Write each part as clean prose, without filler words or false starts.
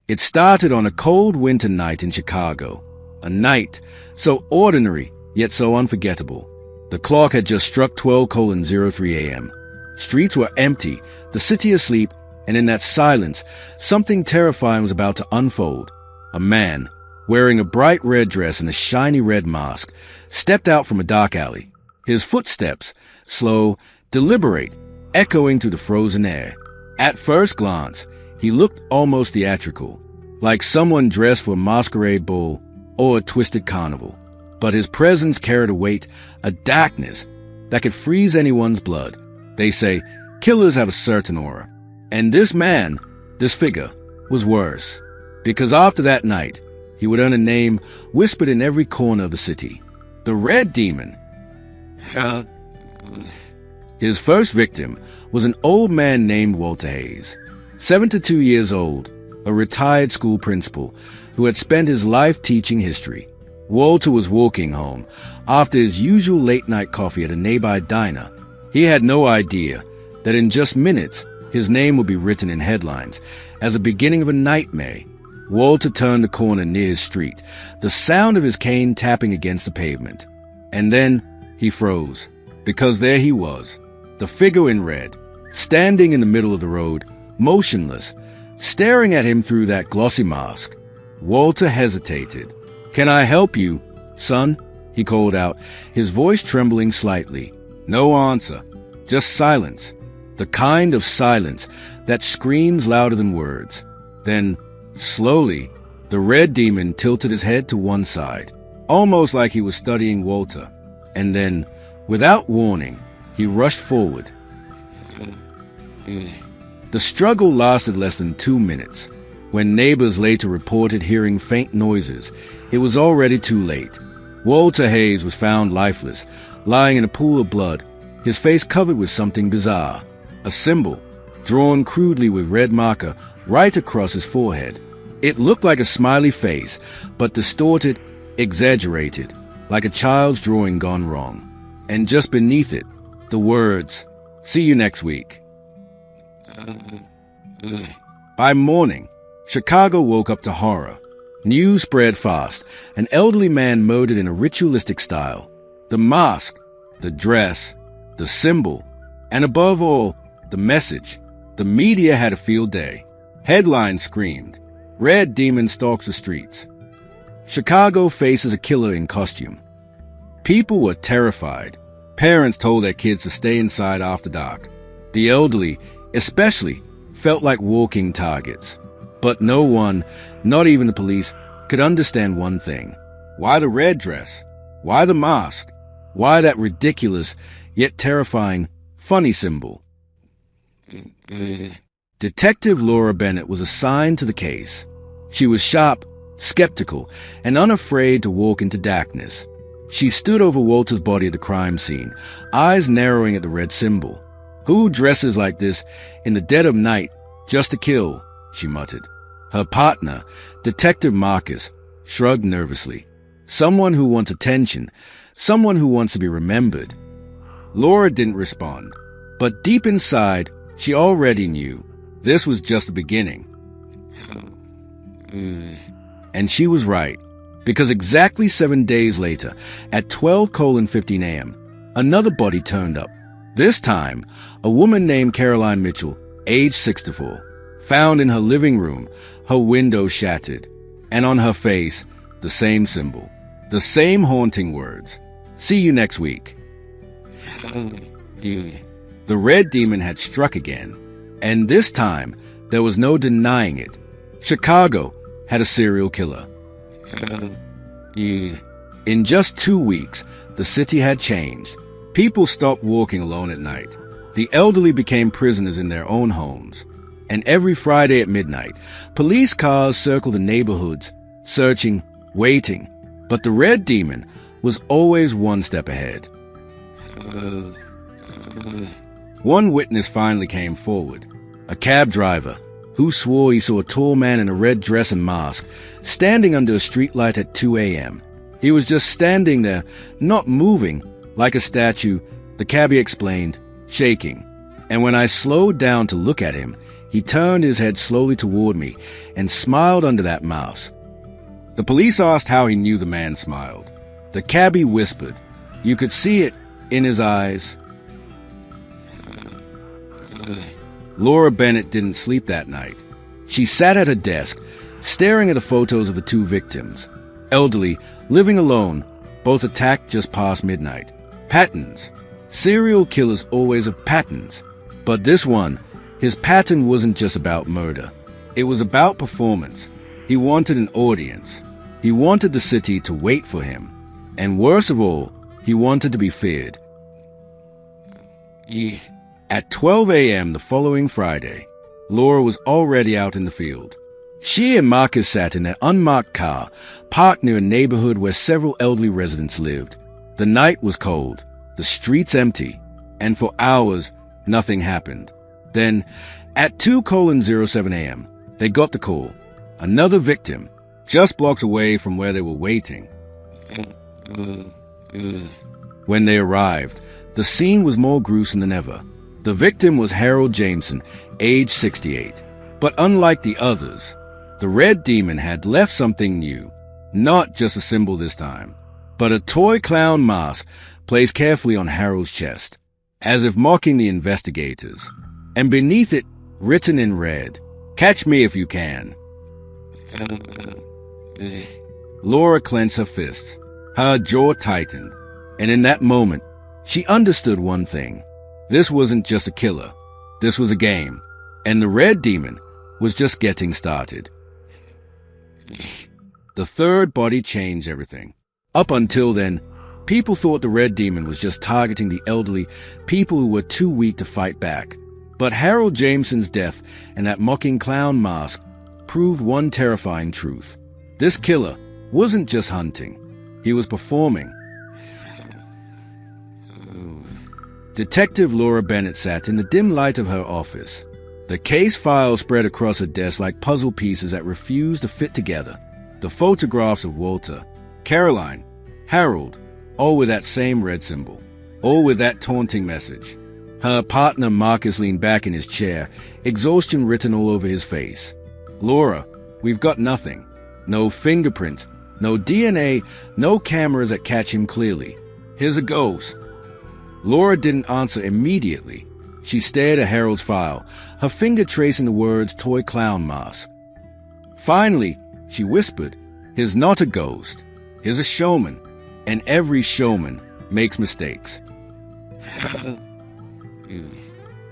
It started on a cold winter night in Chicago, a night so ordinary yet so unforgettable. The clock had just struck 12:03 a.m. Streets were empty, the city asleep, and in that silence, something terrifying was about to unfold. A man, wearing a bright red dress and a shiny red mask, stepped out from a dark alley. His footsteps, slow, deliberate, echoing through the frozen air. At first glance, he looked almost theatrical, like someone dressed for a masquerade ball or a twisted carnival. But his presence carried a weight, a darkness that could freeze anyone's blood. They say killers have a certain aura. And this man, this figure, was worse. Because after that night, he would earn a name whispered in every corner of the city. The Red Demon. His first victim was an old man named Walter Hayes, 72 years old, a retired school principal who had spent his life teaching history. Walter was walking home after his usual late-night coffee at a nearby diner. He had no idea that in just minutes his name would be written in headlines as the beginning of a nightmare. Walter turned the corner near his street, the sound of his cane tapping against the pavement. And then he froze, because there he was, the figure in red, standing in the middle of the road, motionless, staring at him through that glossy mask. Walter hesitated. "Can I help you, son?" he called out, his voice trembling slightly. No answer, just silence, the kind of silence that screams louder than words. Then, slowly, the Red Demon tilted his head to one side, almost like he was studying Walter. And then, without warning, he rushed forward. The struggle lasted less than 2 minutes. When neighbors later reported hearing faint noises, it was already too late. Walter Hayes was found lifeless, lying in a pool of blood, his face covered with something bizarre, a symbol, drawn crudely with red marker right across his forehead. It looked like a smiley face, but distorted, exaggerated, like a child's drawing gone wrong. And just beneath it, the words, "See you next week." By morning, Chicago woke up to horror. News spread fast. An elderly man murdered in a ritualistic style. The mask, the dress, the symbol, and above all, the message. The media had a field day. Headlines screamed, "Red Demon stalks the streets." Chicago faces a killer in costume. People were terrified. Parents told their kids to stay inside after dark. The elderly, especially, felt like walking targets. But no one, not even the police, could understand one thing. Why the red dress? Why the mask? Why that ridiculous, yet terrifying, funny symbol? Detective Laura Bennett was assigned to the case. She was sharp, skeptical, and unafraid to walk into darkness. She stood over Walter's body at the crime scene, eyes narrowing at the red symbol. "Who dresses like this in the dead of night just to kill?" she muttered. Her partner, Detective Marcus, shrugged nervously. Someone who wants attention, someone who wants to be remembered. Laura didn't respond, but deep inside, she already knew this was just the beginning. And she was right, because exactly 7 days later, at 12:15 a.m., another body turned up. This time, a woman named Caroline Mitchell, age 64, found in her living room, her window shattered, and on her face, the same symbol, the same haunting words, "See you next week." The Red Demon had struck again, and this time, there was no denying it. Chicago had a serial killer. In just 2 weeks, the city had changed. People stopped walking alone at night. The elderly became prisoners in their own homes. And every Friday at midnight, police cars circled the neighborhoods, searching, waiting. But the Red Demon was always one step ahead. One witness finally came forward, a cab driver, who swore he saw a tall man in a red dress and mask, standing under a streetlight at 2 a.m. He was just standing there, not moving, like a statue, the cabbie explained, shaking. And when I slowed down to look at him, He turned his head slowly toward me and smiled under that mask. The police asked how he knew the man smiled. The cabbie whispered. You could see it in his eyes. Laura Bennett didn't sleep that night. She sat at her desk, staring at the photos of the two victims. Elderly, living alone, both attacked just past midnight. Patterns. Serial killers always have patterns. But this one, his pattern wasn't just about murder. It was about performance. He wanted an audience. He wanted the city to wait for him. And worst of all, he wanted to be feared. At 12 a.m. the following Friday, Laura was already out in the field. She and Marcus sat in their unmarked car, parked near a neighborhood where several elderly residents lived. The night was cold, the streets empty, and for hours, nothing happened. Then, at 2:07 a.m., they got the call. Another victim, just blocks away from where they were waiting. When they arrived, the scene was more gruesome than ever. The victim was Harold Jameson, age 68. But unlike the others, the Red Demon had left something new. Not just a symbol this time, but a toy clown mask placed carefully on Harold's chest, as if mocking the investigators. And beneath it, written in red, "Catch me if you can." Laura clenched her fists. Her jaw tightened. And in that moment, she understood one thing. This wasn't just a killer. This was a game. And the Red Demon was just getting started. The third body changed everything. Up until then, people thought the Red Demon was just targeting the elderly, people who were too weak to fight back. But Harold Jameson's death and that mocking clown mask proved one terrifying truth. This killer wasn't just hunting. He was performing. Detective Laura Bennett sat in the dim light of her office. The case file spread across her desk like puzzle pieces that refused to fit together. The photographs of Walter, Caroline, Harold, all with that same red symbol, all with that taunting message. Her partner Marcus leaned back in his chair, exhaustion written all over his face. "Laura, we've got nothing. No fingerprints, no DNA, no cameras that catch him clearly. Here's a ghost." Laura didn't answer immediately. She stared at Harold's file, her finger tracing the words "toy clown mask." Finally, she whispered, "He's not a ghost. He's a showman, and every showman makes mistakes."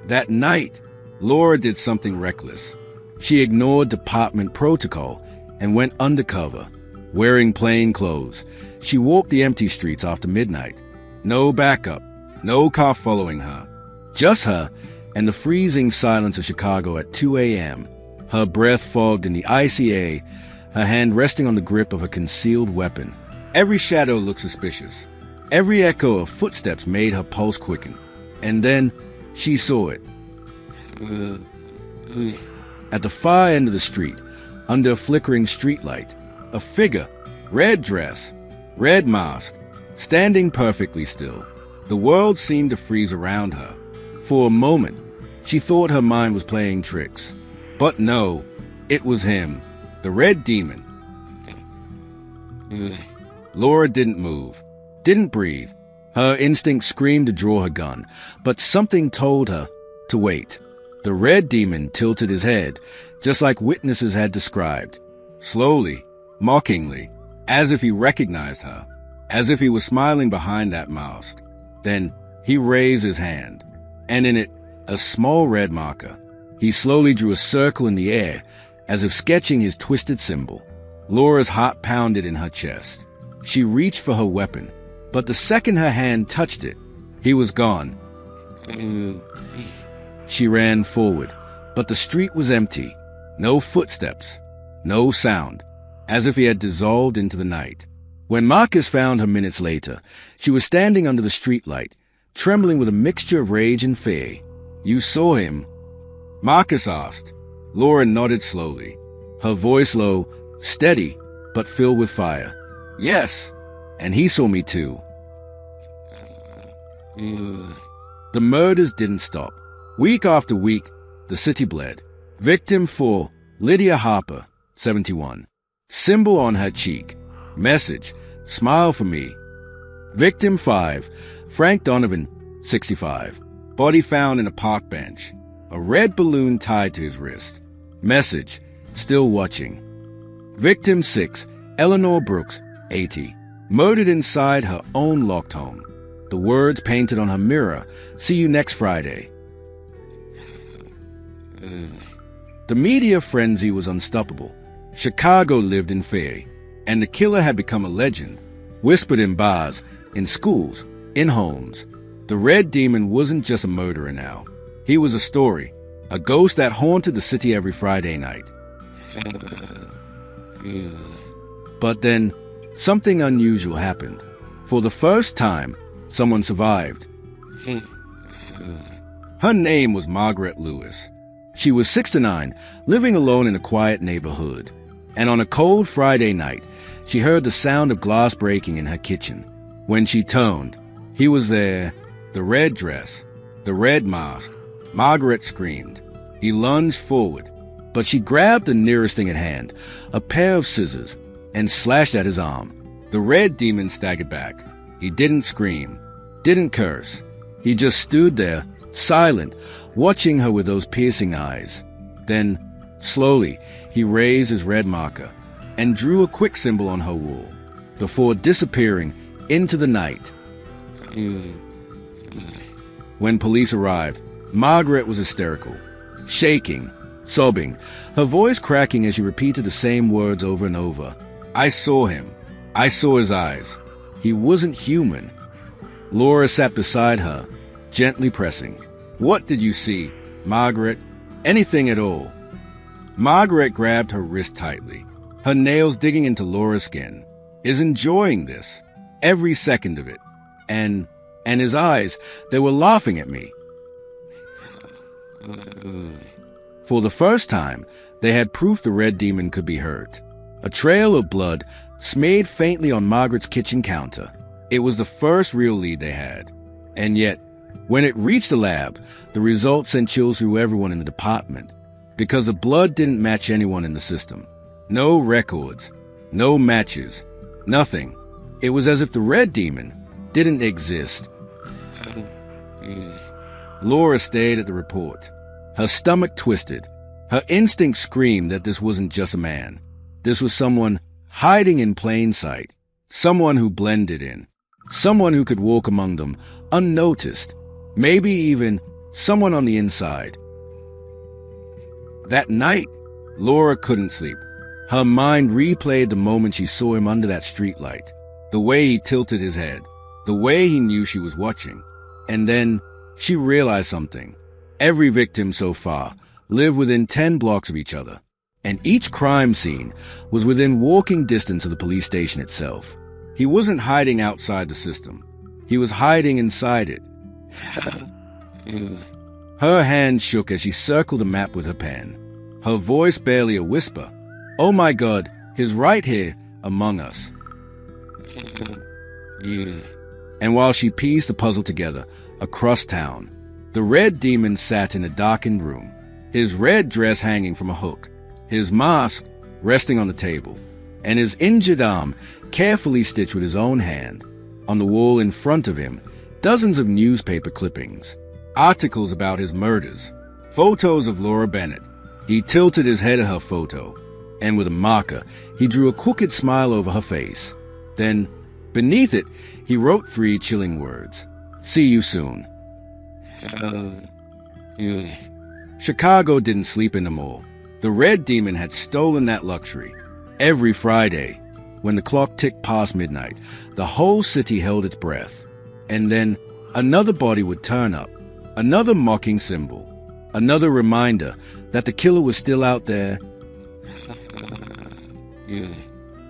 That night, Laura did something reckless. She ignored department protocol and went undercover. Wearing plain clothes, she walked the empty streets after midnight. No backup. No car following her. Just her and the freezing silence of Chicago at 2 a.m. Her breath fogged in the icy air, her hand resting on the grip of a concealed weapon. Every shadow looked suspicious. Every echo of footsteps made her pulse quicken. And then she saw it. At the far end of the street, under a flickering streetlight, a figure, red dress, red mask, standing perfectly still. The world seemed to freeze around her. For a moment, she thought her mind was playing tricks. But no, it was him, the Red Demon. Laura didn't move, didn't breathe. Her instinct screamed to draw her gun, but something told her to wait. The Red Demon tilted his head, just like witnesses had described. Slowly, mockingly, as if he recognized her, as if he was smiling behind that mask. Then he raised his hand, and in it, a small red marker. He slowly drew a circle in the air, as if sketching his twisted symbol. Laura's heart pounded in her chest. She reached for her weapon, but the second her hand touched it, he was gone. She ran forward, but the street was empty. No footsteps, no sound, as if he had dissolved into the night. When Marcus found her minutes later, she was standing under the streetlight, trembling with a mixture of rage and fear. "You saw him?" Marcus asked. Laura nodded slowly, her voice low, steady, but filled with fire. "Yes, and he saw me too." The murders didn't stop. Week after week, the city bled. Victim 4, Lydia Harper, 71. Symbol on her cheek. Message, smile for me. Victim 5, Frank Donovan, 65. Body found in a park bench. A red balloon tied to his wrist. Message, still watching. Victim 6, Eleanor Brooks, 80. Murdered inside her own locked home. The words painted on her mirror, see you next Friday. The media frenzy was unstoppable. Chicago lived in fear, and the killer had become a legend, whispered in bars, in schools, in homes. The Red Demon wasn't just a murderer now. He was a story, a ghost that haunted the city every Friday night. But then, something unusual happened. For the first time, someone survived. Her name was Margaret Lewis. She was 69, living alone in a quiet neighborhood. And on a cold Friday night, she heard the sound of glass breaking in her kitchen. When she turned, he was there, the red dress, the red mask. Margaret screamed. He lunged forward, but she grabbed the nearest thing at hand, a pair of scissors, and slashed at his arm. The Red Demon staggered back. He didn't scream, didn't curse. He just stood there, silent, watching her with those piercing eyes. Then, slowly, he raised his red marker and drew a quick symbol on her wall, before disappearing into the night. When police arrived, Margaret was hysterical, shaking, sobbing, her voice cracking as she repeated the same words over and over. I saw him. I saw his eyes. He wasn't human. Laura sat beside her, gently pressing. What did you see, Margaret? Anything at all? Margaret grabbed her wrist tightly, her nails digging into Laura's skin. Is enjoying this, every second of it. And his eyes, they were laughing at me. For the first time, they had proof the Red Demon could be hurt. A trail of blood smeared faintly on Margaret's kitchen counter. It was the first real lead they had. And yet, when it reached the lab, the results sent chills through everyone in the department, because the blood didn't match anyone in the system. No records, no matches, nothing. It was as if the Red Demon didn't exist. Laura stared at the report. Her stomach twisted. Her instinct screamed that this wasn't just a man. This was someone hiding in plain sight. Someone who blended in. Someone who could walk among them, unnoticed. Maybe even someone on the inside. That night, Laura couldn't sleep. Her mind replayed the moment she saw him under that streetlight. The way he tilted his head. The way he knew she was watching. And then she realized something. Every victim so far lived within 10 blocks of each other, and each crime scene was within walking distance of the police station itself. He wasn't hiding outside the system. He was hiding inside it. Her hand shook as she circled the map with her pen. Her voice barely a whisper. Oh my God, he's right here among us. And while she pieced the puzzle together, across town, the Red Demon sat in a darkened room, his red dress hanging from a hook, his mask resting on the table, and his injured arm carefully stitched with his own hand. On the wall in front of him, dozens of newspaper clippings, articles about his murders, photos of Laura Bennett. He tilted his head at her photo, and with a marker, he drew a crooked smile over her face. Then, beneath it, he wrote 3 chilling words. See you soon. Chicago didn't sleep anymore. The Red Demon had stolen that luxury. Every Friday, when the clock ticked past midnight, the whole city held its breath. And then another body would turn up, another mocking symbol, another reminder that the killer was still out there.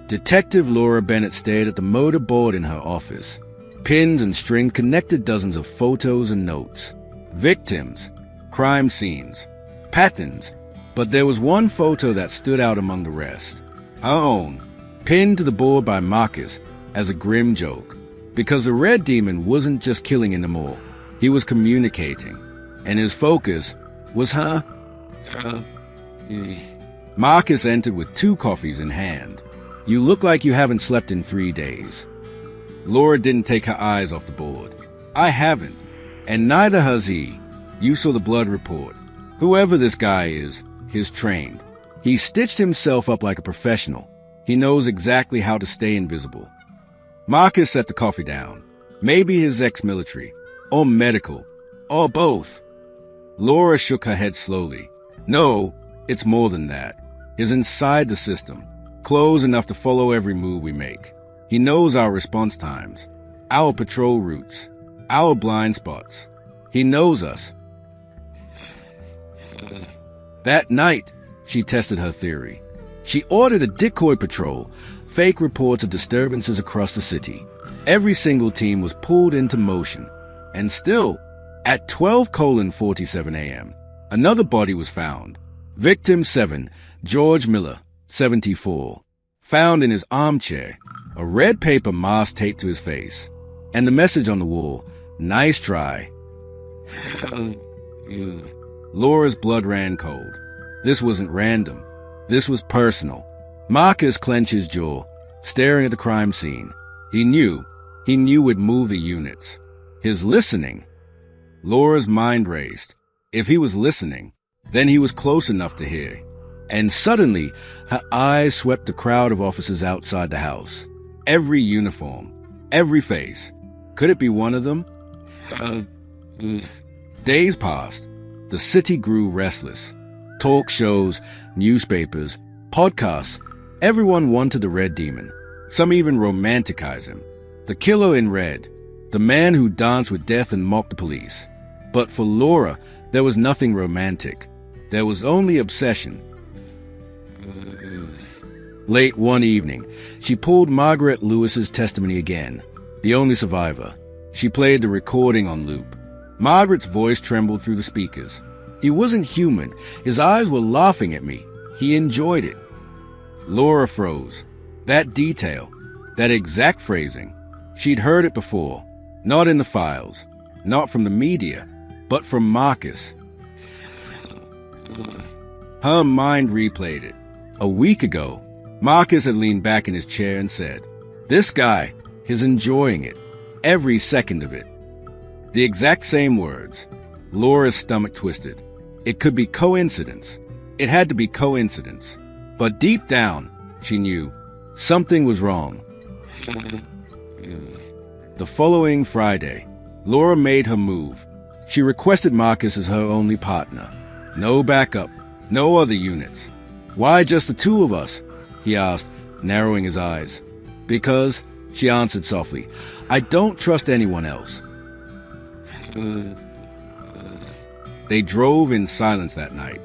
Detective Laura Bennett stared at the murder board in her office. Pins and strings connected dozens of photos and notes. Victims, crime scenes, patterns. But there was one photo that stood out among the rest. Her own, pinned to the board by Marcus as a grim joke. Because the Red Demon wasn't just killing anymore. He was communicating. And his focus was her. Marcus entered with 2 coffees in hand. You look like you haven't slept in 3 days. Laura didn't take her eyes off the board. I haven't, and neither has he. You saw the blood report. Whoever this guy is, he's trained. He stitched himself up like a professional. He knows exactly how to stay invisible. Marcus set the coffee down. Maybe he's ex-military, or medical, or both. Laura shook her head slowly. No, it's more than that. He's inside the system, close enough to follow every move we make. He knows our response times, our patrol routes, our blind spots. He knows us. That night, she tested her theory. She ordered a decoy patrol, fake reports of disturbances across the city. Every single team was pulled into motion. And still, at 12:47 a.m., another body was found. Victim 7, George Miller, 74, found in his armchair, a red paper mask taped to his face, and the message on the wall, "Nice try." Laura's blood ran cold. This wasn't random. This was personal. Marcus clenched his jaw, staring at the crime scene. He knew would move the units. His listening. Laura's mind raced. If he was listening, then he was close enough to hear. And suddenly, her eyes swept the crowd of officers outside the house. Every uniform, every face. Could it be one of them? Days passed. The city grew restless. Talk shows, newspapers, podcasts. Everyone wanted the Red Demon. Some even romanticize him. The killer in red. The man who danced with death and mocked the police. But for Laura, there was nothing romantic. There was only obsession. Late one evening, she pulled Margaret Lewis's testimony again, the only survivor. She played the recording on loop. Margaret's voice trembled through the speakers. He wasn't human. His eyes were laughing at me. He enjoyed it. Laura froze. That detail, that exact phrasing, she'd heard it before. Not in the files, not from the media, but from Marcus. Her mind replayed it. A week ago, Marcus had leaned back in his chair and said, "This guy is enjoying it, every second of it." The exact same words. Laura's stomach twisted. It could be coincidence. It had to be coincidence. But deep down, she knew, something was wrong. The following Friday, Laura made her move. She requested Marcus as her only partner. No backup, no other units. "Why just the 2 of us?" he asked, narrowing his eyes. "Because," she answered softly, "I don't trust anyone else." They drove in silence that night.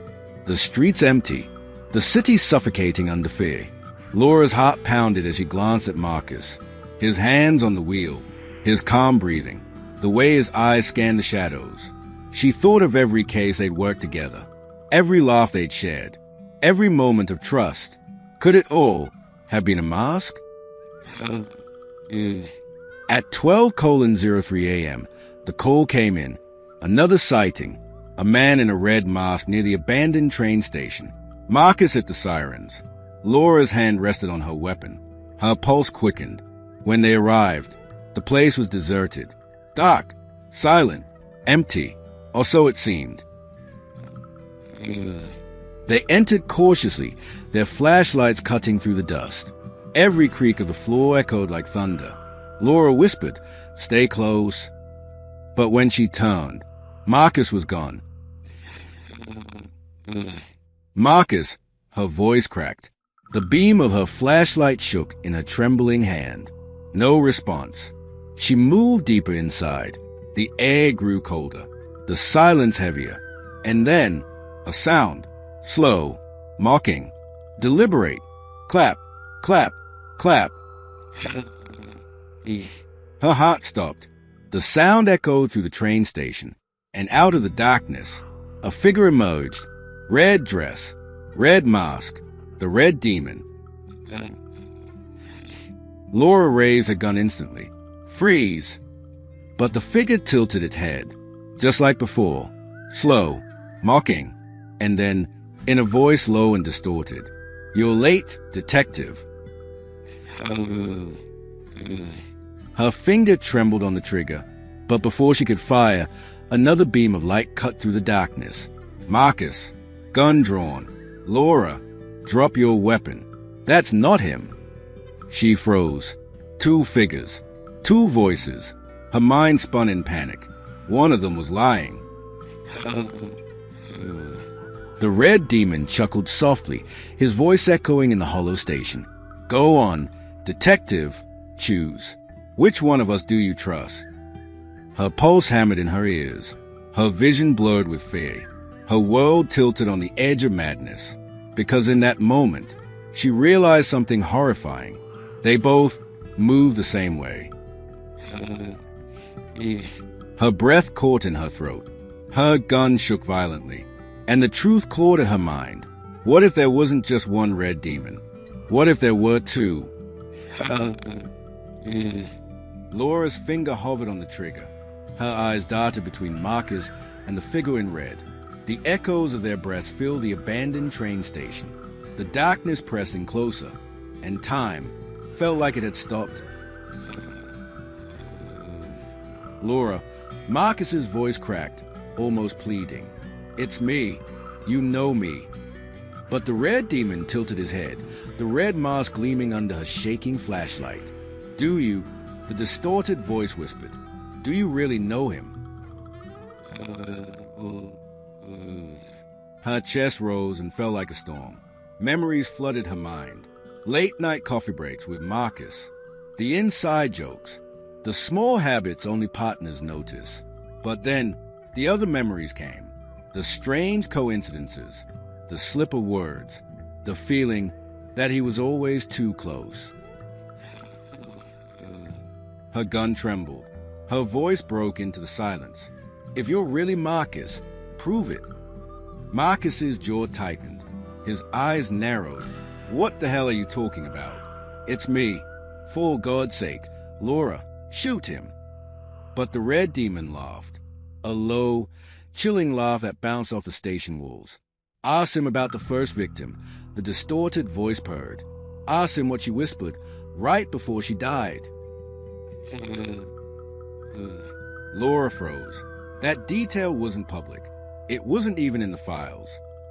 The streets empty, the city suffocating under fear. Laura's heart pounded as she glanced at Marcus, his hands on the wheel, his calm breathing, the way his eyes scanned the shadows. She thought of every case they'd worked together, every laugh they'd shared, every moment of trust. Could it all have been a mask? At 12:03 a.m., the call came in. Another sighting. A man in a red mask near the abandoned train station. Marcus hit the sirens. Laura's hand rested on her weapon. Her pulse quickened. When they arrived, the place was deserted. Dark, silent, empty, or so it seemed. They entered cautiously, their flashlights cutting through the dust. Every creak of the floor echoed like thunder. Laura whispered, "Stay close." But when she turned, Marcus was gone. "Marcus," her voice cracked. The beam of her flashlight shook in her trembling hand. No response. She moved deeper inside. The air grew colder, the silence heavier. And then, a sound. Slow, mocking, deliberate. Clap, clap, clap. Her heart stopped. The sound echoed through the train station, and out of the darkness, a figure emerged. Red dress, red mask, the Red Demon. Laura raised her gun instantly. "Freeze!" But the figure tilted its head, just like before, slow, mocking, and then in a voice low and distorted. "You're late, detective." Her finger trembled on the trigger, but before she could fire, another beam of light cut through the darkness. "Marcus, gun drawn. Laura, drop your weapon. That's not him." She froze. Two figures. Two voices. Her mind spun in panic. One of them was lying. The red demon chuckled softly, his voice echoing in the hollow station. "Go on, detective, choose. Which one of us do you trust?" Her pulse hammered in her ears. Her vision blurred with fear. Her world tilted on the edge of madness. Because in that moment, she realized something horrifying. They both moved the same way. Her breath caught in her throat. Her gun shook violently. And the truth clawed at her mind. What if there wasn't just one red demon? What if there were two? Laura's finger hovered on the trigger. Her eyes darted between Marcus and the figure in red. The echoes of their breaths filled the abandoned train station. The darkness pressing closer, and time felt like it had stopped. "Laura," Marcus's voice cracked, almost pleading. "It's me. You know me." But the red demon tilted his head, the red mask gleaming under her shaking flashlight. "Do you?" The distorted voice whispered. "Do you really know him?" Her chest rose and fell like a storm. Memories flooded her mind. Late-night coffee breaks with Marcus. The inside jokes. The small habits only partners notice. But then, the other memories came. The strange coincidences. The slip of words. The feeling that he was always too close. Her gun trembled. Her voice broke into the silence. "If you're really Marcus, prove it." Marcus's jaw tightened. His eyes narrowed. "What the hell are you talking about?" "It's me. For God's sake, Laura, shoot him." But the red demon laughed. A low, chilling laugh that bounced off the station walls. "Ask him about the first victim," the distorted voice purred. "Ask him what she whispered right before she died." Laura froze. That detail wasn't public. It wasn't even in the files.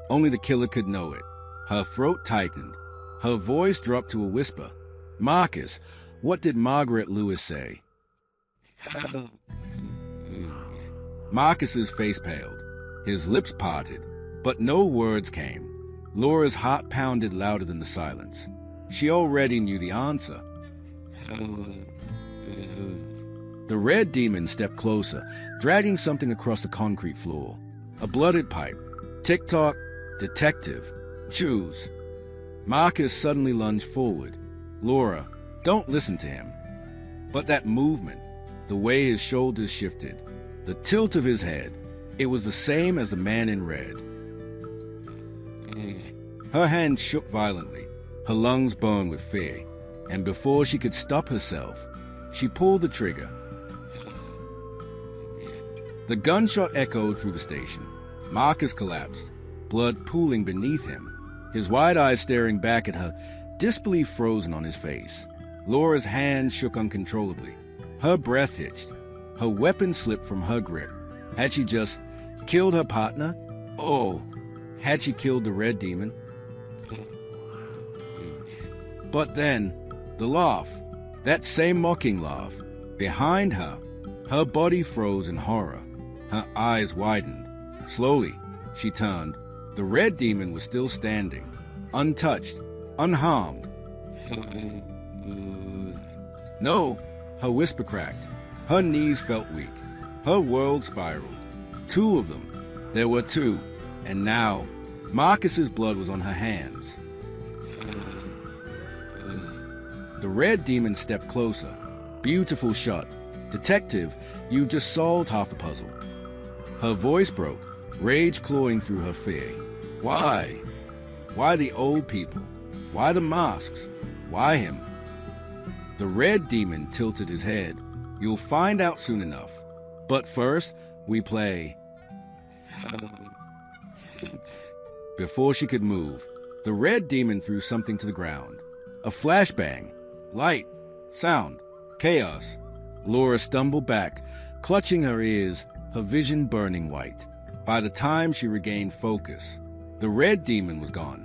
Only the killer could know it. Her throat tightened. Her voice dropped to a whisper. "Marcus, what did Margaret Lewis say?" Marcus's face paled. His lips parted, but no words came. Laura's heart pounded louder than the silence. She already knew the answer. The red demon stepped closer, dragging something across the concrete floor. A blooded pipe. "Tick-tock, detective, choose." Marcus suddenly lunged forward. "Laura, don't listen to him." But that movement, the way his shoulders shifted, the tilt of his head, it was the same as the man in red. Her hand shook violently, her lungs burned with fear, and before she could stop herself, she pulled the trigger. The gunshot echoed through the station. Marcus collapsed, blood pooling beneath him, his wide eyes staring back at her, disbelief frozen on his face. Laura's hand shook uncontrollably. Her breath hitched. Her weapon slipped from her grip. Had she just killed her partner? Oh, had she killed the red demon? But then, the laugh, that same mocking laugh, behind her, her body froze in horror. Her eyes widened. Slowly, she turned. The red demon was still standing, untouched, unharmed. "No," her whisper cracked. Her knees felt weak. Her world spiraled. Two of them. There were two. And now, Marcus's blood was on her hands. The red demon stepped closer. "Beautiful shot. Detective, you just solved half the puzzle." Her voice broke, rage clawing through her fear. Why? Why the old people? Why the masks? Why him? The red demon tilted his head. "You'll find out soon enough. But first, we play." Before she could move, the red demon threw something to the ground. A flashbang. Light. Sound. Chaos. Laura stumbled back, clutching her ears, her vision burning white. By the time she regained focus, the red demon was gone.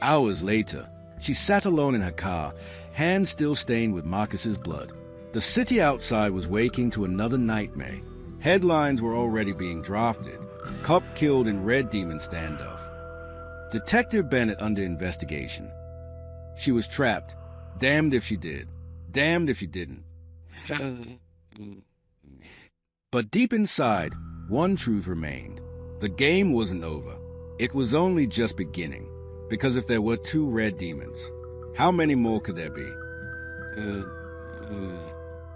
Hours later, she sat alone in her car, hands still stained with Marcus's blood. The city outside was waking to another nightmare. Headlines were already being drafted. Cop killed in red demon standoff. Detective Bennett under investigation. She was trapped. Damned if she did. Damned if she didn't. But deep inside, one truth remained. The game wasn't over. It was only just beginning. Because if there were 2 red demons, how many more could there be?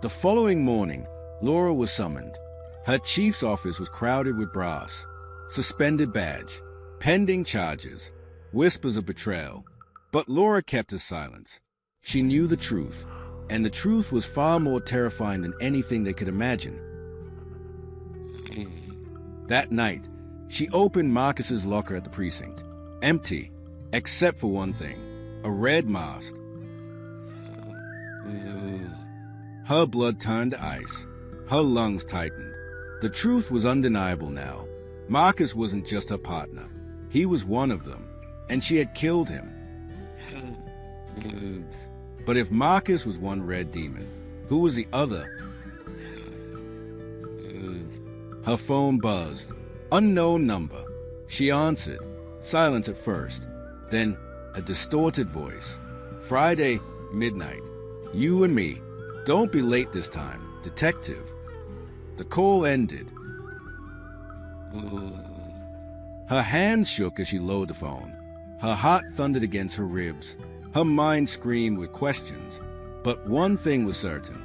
The following morning, Laura was summoned. Her chief's office was crowded with brass. Suspended badge, pending charges, whispers of betrayal. But Laura kept her silence. She knew the truth, and the truth was far more terrifying than anything they could imagine. That night, she opened Marcus's locker at the precinct. Empty, except for one thing, a red mask. Her blood turned to ice. Her lungs tightened. The truth was undeniable now. Marcus wasn't just her partner. He was one of them, and she had killed him. But if Marcus was one red demon, who was the other? Her phone buzzed. Unknown number. She answered. Silence at first. Then a distorted voice. Friday, midnight. You and me. Don't be late this time. Detective. The call ended. Her hands shook as she lowered the phone. Her heart thundered against her ribs. Her mind screamed with questions. But one thing was certain.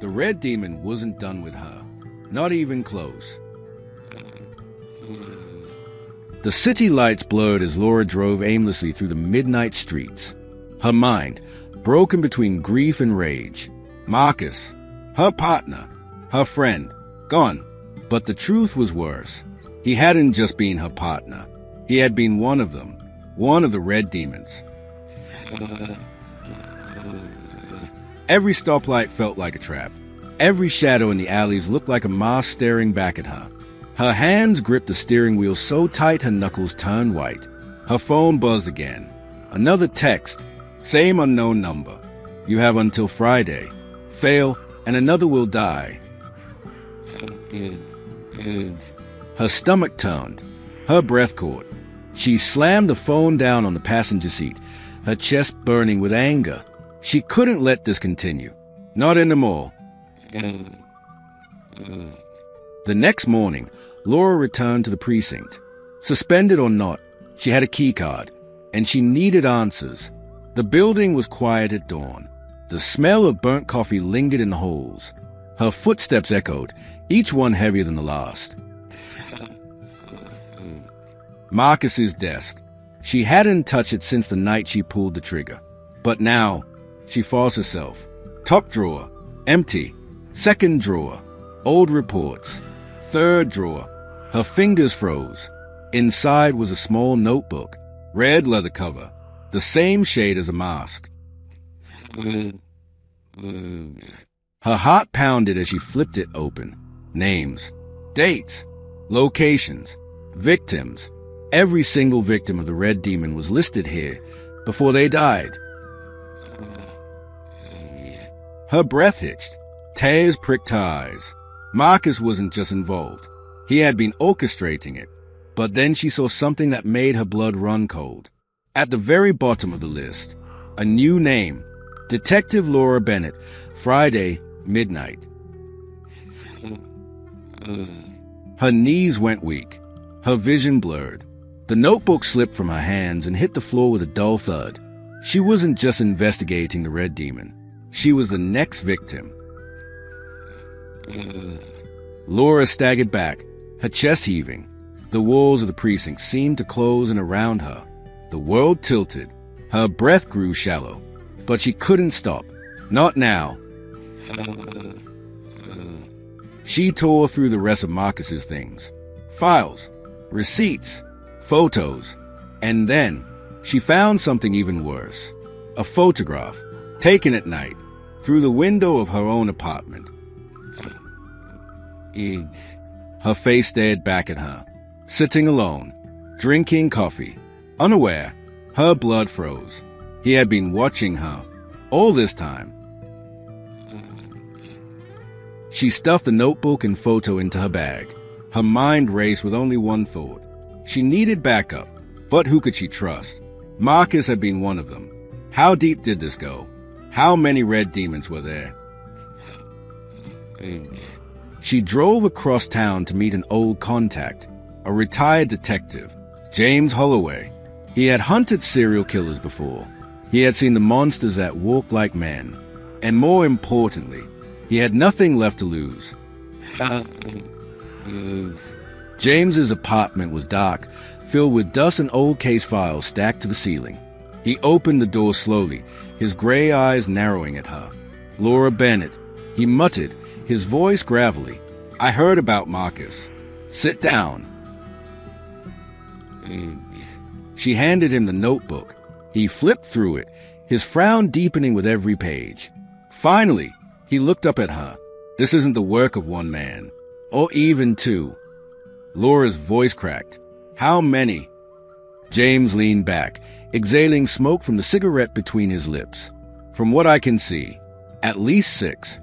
The red demon wasn't done with her. Not even close. The city lights blurred as Laura drove aimlessly through the midnight streets. Her mind, broken between grief and rage. Marcus, her partner, her friend, gone. But the truth was worse. He hadn't just been her partner. He had been one of them. One of the red demons. Every stoplight felt like a trap. Every shadow in the alleys looked like a mask staring back at her. Her hands gripped the steering wheel so tight her knuckles turned white. Her phone buzzed again. Another text. Same unknown number. You have until Friday. Fail, and another will die. Her stomach turned. Her breath caught. She slammed the phone down on the passenger seat, her chest burning with anger. She couldn't let this continue. Not anymore. The next morning, Laura returned to the precinct. Suspended or not, she had a keycard, and she needed answers. The building was quiet at dawn. The smell of burnt coffee lingered in the halls. Her footsteps echoed, each one heavier than the last. Marcus's desk. She hadn't touched it since the night she pulled the trigger. But now, she forced herself. Top drawer, empty. Second drawer, old reports. Third drawer. Her fingers froze. Inside was a small notebook, red leather cover, the same shade as a mask. Her heart pounded as she flipped it open. Names, dates, locations, victims. Every single victim of the red demon was listed here before they died. Her breath hitched. Tears pricked her eyes. Marcus wasn't just involved. He had been orchestrating it. But then she saw something that made her blood run cold. At the very bottom of the list, a new name. Detective Laura Bennett, Friday, midnight. Her knees went weak. Her vision blurred. The notebook slipped from her hands and hit the floor with a dull thud. She wasn't just investigating the red demon. She was the next victim. Laura staggered back, her chest heaving. The walls of the precinct seemed to close in around her. The world tilted. Her breath grew shallow. But she couldn't stop. Not now. She tore through the rest of Marcus's things. Files, receipts, photos, and then she found something even worse. A photograph, taken at night, through the window of her own apartment. Her face stared back at her, sitting alone, drinking coffee. Unaware, her blood froze. He had been watching her all this time. She stuffed the notebook and photo into her bag. Her mind raced with only one thought. She needed backup, but who could she trust? Marcus had been one of them. How deep did this go? How many red demons were there? She drove across town to meet an old contact, a retired detective, James Holloway. He had hunted serial killers before. He had seen the monsters that walk like men. And more importantly, he had nothing left to lose. James's apartment was dark, filled with dust and old case files stacked to the ceiling. He opened the door slowly, his gray eyes narrowing at her. Laura Bennett, he muttered, his voice gravelly. I heard about Marcus. Sit down. She handed him the notebook. He flipped through it, his frown deepening with every page. Finally, he looked up at her. This isn't the work of one man, or even two. Laura's voice cracked. How many? James leaned back, exhaling smoke from the cigarette between his lips. From what I can see, at least 6.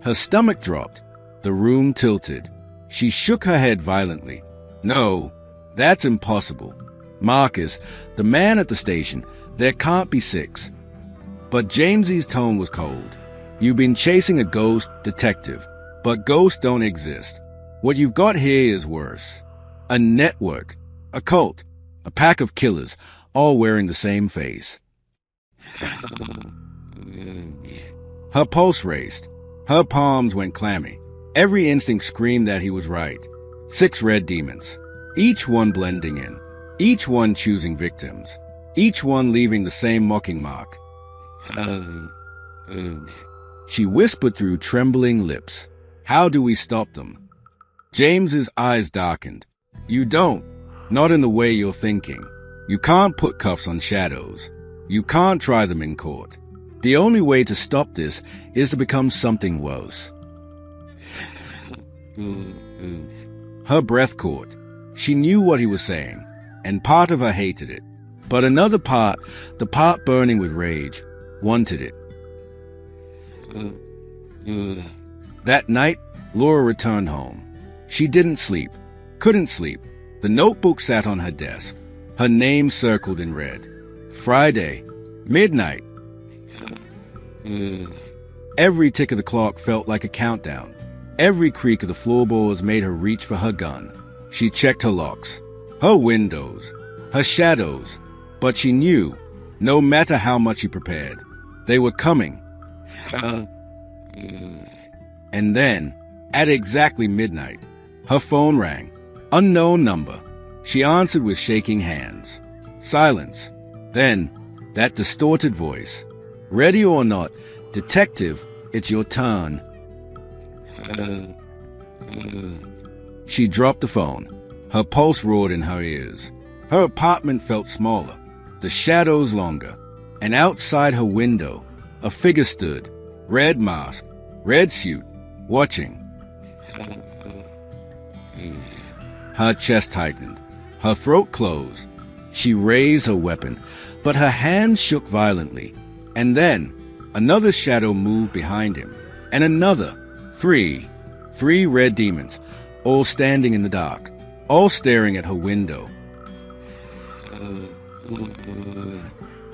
Her stomach dropped. The room tilted. She shook her head violently. No, that's impossible. Marcus, the man at the station, there can't be 6. But Jamesy's tone was cold. You've been chasing a ghost, detective, but ghosts don't exist. What you've got here is worse. A network, a cult, a pack of killers, all wearing the same face. Her pulse raced. Her palms went clammy. Every instinct screamed that he was right. 6 red demons, each one blending in, each one choosing victims, each one leaving the same mocking mark. She whispered through trembling lips. How do we stop them? James's eyes darkened. You don't. Not in the way you're thinking. You can't put cuffs on shadows. You can't try them in court. The only way to stop this is to become something worse. Her breath caught. She knew what he was saying, and part of her hated it. But another part, the part burning with rage, wanted it. That night, Laura returned home. She didn't sleep, couldn't sleep. The notebook sat on her desk, her name circled in red. Friday, midnight. Every tick of the clock felt like a countdown. Every creak of the floorboards made her reach for her gun. She checked her locks, her windows, her shadows, but she knew, no matter how much she prepared, they were coming. And then, at exactly midnight, her phone rang. Unknown number. She answered with shaking hands. Silence. Then, that distorted voice. Ready or not, detective, it's your turn. She dropped the phone. Her pulse roared in her ears. Her apartment felt smaller, the shadows longer, and outside her window, a figure stood, red mask, red suit, watching. Her chest tightened, her throat closed. She raised her weapon, but her hands shook violently. And then, another shadow moved behind him, and another. 3 red demons, all standing in the dark, all staring at her window.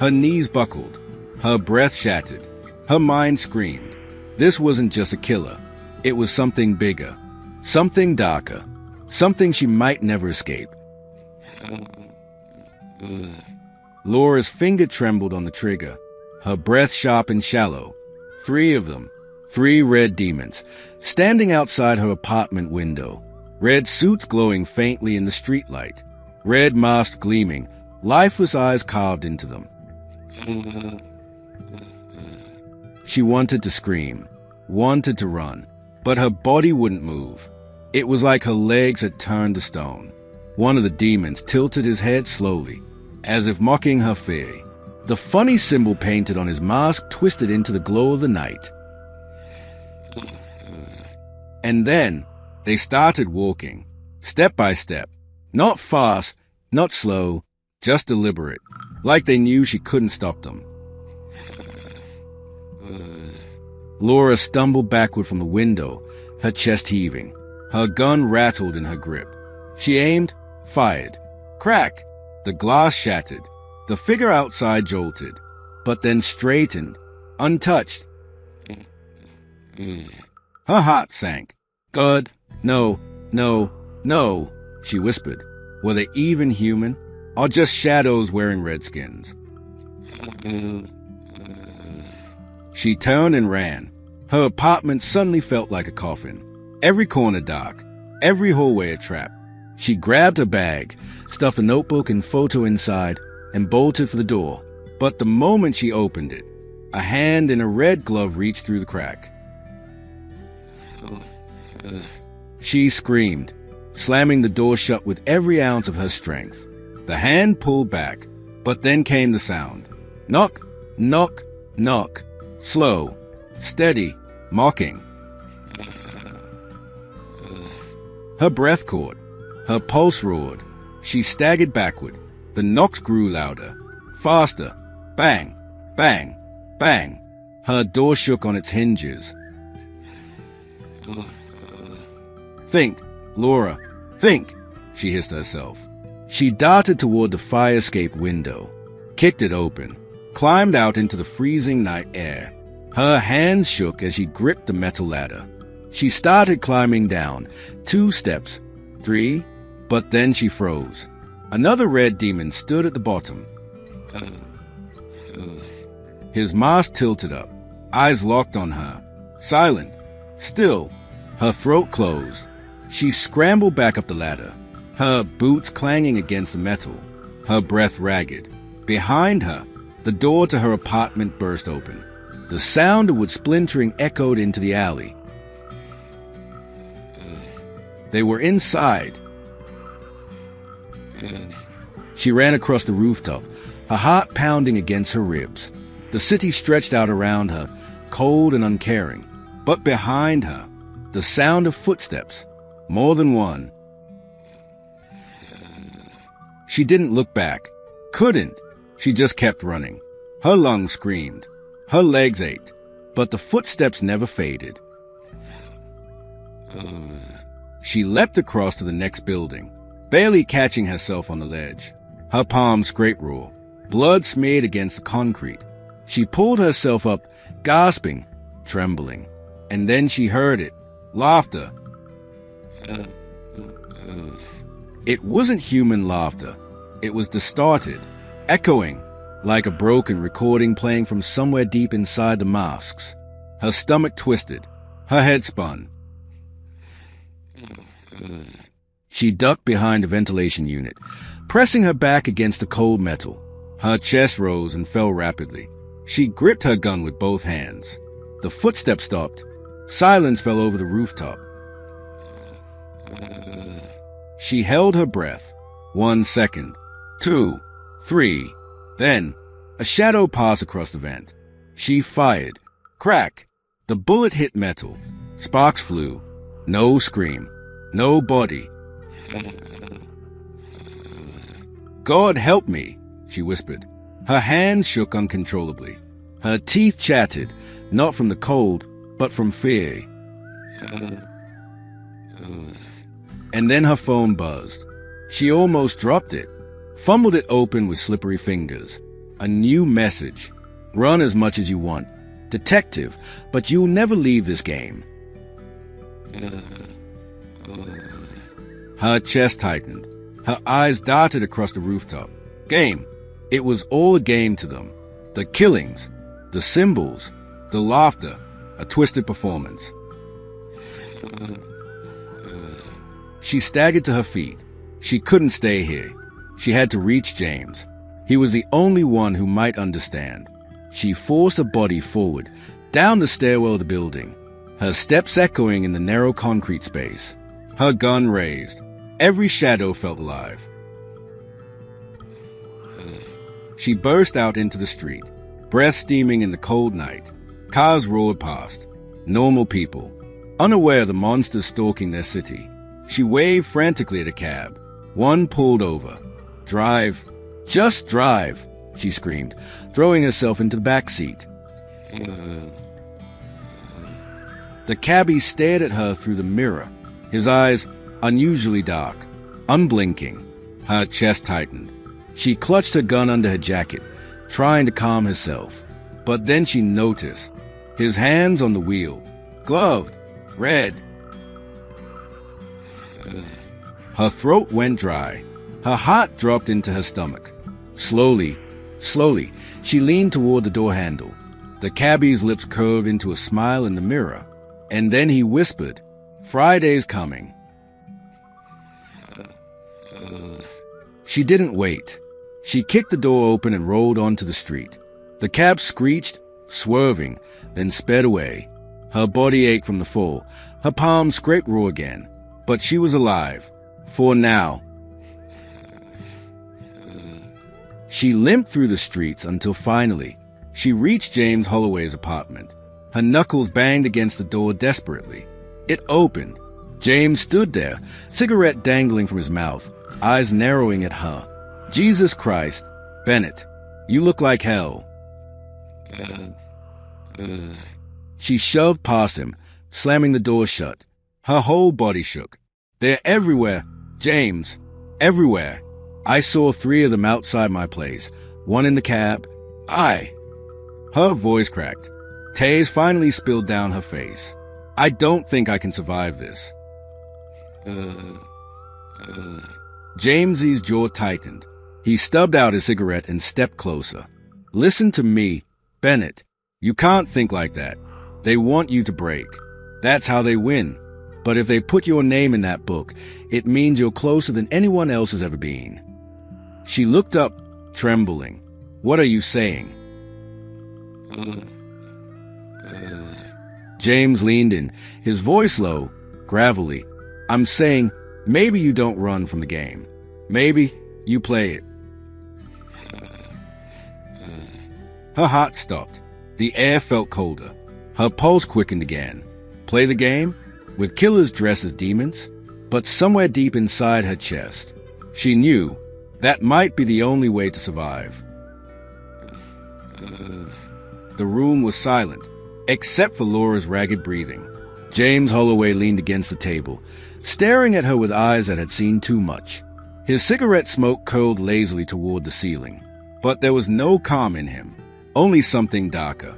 Her knees buckled, her breath shattered, her mind screamed. This wasn't just a killer. It was something bigger, something darker, something she might never escape. Laura's finger trembled on the trigger, her breath sharp and shallow. 3 of them, 3 red demons, standing outside her apartment window, red suits glowing faintly in the streetlight, red masks gleaming, lifeless eyes carved into them. She wanted to scream, wanted to run, but her body wouldn't move. It was like her legs had turned to stone. One of the demons tilted his head slowly, as if mocking her fear. The funny symbol painted on his mask twisted into the glow of the night. And then they started walking, step by step. Not fast, not slow, just deliberate, like they knew she couldn't stop them. Laura stumbled backward from the window, her chest heaving. Her gun rattled in her grip. She aimed, fired. Crack! The glass shattered. The figure outside jolted, but then straightened, untouched. Her heart sank. God, no, no, no, she whispered. Were they even human, or just shadows wearing redskins? She turned and ran. Her apartment suddenly felt like a coffin. Every corner dark, every hallway a trap. She grabbed her bag, stuffed a notebook and photo inside, and bolted for the door. But the moment she opened it, a hand in a red glove reached through the crack. She screamed, slamming the door shut with every ounce of her strength. The hand pulled back, but then came the sound. Knock, knock, knock. Slow, steady, mocking. Her breath caught. Her pulse roared. She staggered backward. The knocks grew louder, faster. Bang, bang, bang. Her door shook on its hinges. Think, Laura, think, she hissed herself. She darted toward the fire escape window, kicked it open, climbed out into the freezing night air. Her hands shook as she gripped the metal ladder. She started climbing down, 2 steps, 3, but then she froze. Another red demon stood at the bottom. His mask tilted up, eyes locked on her, silent, still, her throat closed. She scrambled back up the ladder, her boots clanging against the metal, her breath ragged. Behind her, the door to her apartment burst open. The sound of wood splintering echoed into the alley. They were inside. She ran across the rooftop, her heart pounding against her ribs. The city stretched out around her, cold and uncaring. But behind her, the sound of footsteps, more than one. She didn't look back. Couldn't. She just kept running. Her lungs screamed. Her legs ached. But the footsteps never faded. She leapt across to the next building, barely catching herself on the ledge. Her palms scraped raw, blood smeared against the concrete. She pulled herself up, gasping, trembling. And then she heard it. Laughter. It wasn't human laughter. It was distorted, echoing, like a broken recording playing from somewhere deep inside the masks. Her stomach twisted. Her head spun. She ducked behind a ventilation unit, pressing her back against the cold metal. Her chest rose and fell rapidly. She gripped her gun with both hands. The footsteps stopped. Silence fell over the rooftop. She held her breath. 1 second, 2, 3. Then, a shadow passed across the vent. She fired. Crack! The bullet hit metal. Sparks flew. No scream. No body. God help me, she whispered. Her hands shook uncontrollably. Her teeth chattered, not from the cold, but from fear. And then her phone buzzed. She almost dropped it, fumbled it open with slippery fingers. A new message. Run as much as you want. Detective, but you'll never leave this game. Her chest tightened. Her eyes darted across the rooftop. Game. It was all a game to them. The killings, the symbols, the laughter, a twisted performance. She staggered to her feet. She couldn't stay here. She had to reach James. He was the only one who might understand. She forced her body forward, down the stairwell of the building, her steps echoing in the narrow concrete space. her gun raised. Every shadow felt alive. She burst out into the street, breath steaming in the cold night. Cars roared past. Normal people, unaware of the monsters stalking their city. She waved frantically at a cab. One pulled over. "Drive. Just drive," she screamed, throwing herself into the back seat. The cabbie stared at her through the mirror, his eyes unusually dark, unblinking. Her chest tightened. She clutched her gun under her jacket, trying to calm herself. But then she noticed his hands on the wheel, gloved, red. Her throat went dry. Her heart dropped into her stomach. Slowly, she leaned toward the door handle. The cabbie's lips curved into a smile in the mirror. And then he whispered, "Friday's coming." She didn't wait. She kicked the door open and rolled onto the street. The cab screeched, swerving, then sped away. Her body ached from the fall. Her palms scraped raw again. But she was alive. For now. She limped through the streets until finally, she reached James Holloway's apartment. Her knuckles banged against the door desperately. It opened. James stood there, cigarette dangling from his mouth, eyes narrowing at her. "Jesus Christ, Bennett, you look like hell." She shoved past him, slamming the door shut. Her whole body shook. "They're everywhere, James, everywhere. I saw 3 of them outside my place, one in the cab. Her voice cracked. Tears finally spilled down her face. "I don't think I can survive this." Jamesy's jaw tightened. He stubbed out his cigarette and stepped closer. "Listen to me, Bennett. You can't think like that. They want you to break. That's how they win. But if they put your name in that book, it means you're closer than anyone else has ever been." She looked up, trembling. "What are you saying?" James leaned in, his voice low, gravelly. "I'm saying, maybe you don't run from the game. Maybe you play it." Her heart stopped. The air felt colder. Her pulse quickened again. Play the game? With killers dressed as demons? But somewhere deep inside her chest, she knew that might be the only way to survive. The room was silent, except for Laura's ragged breathing. James Holloway leaned against the table, staring at her with eyes that had seen too much. His cigarette smoke curled lazily toward the ceiling. But there was no calm in him, only something darker.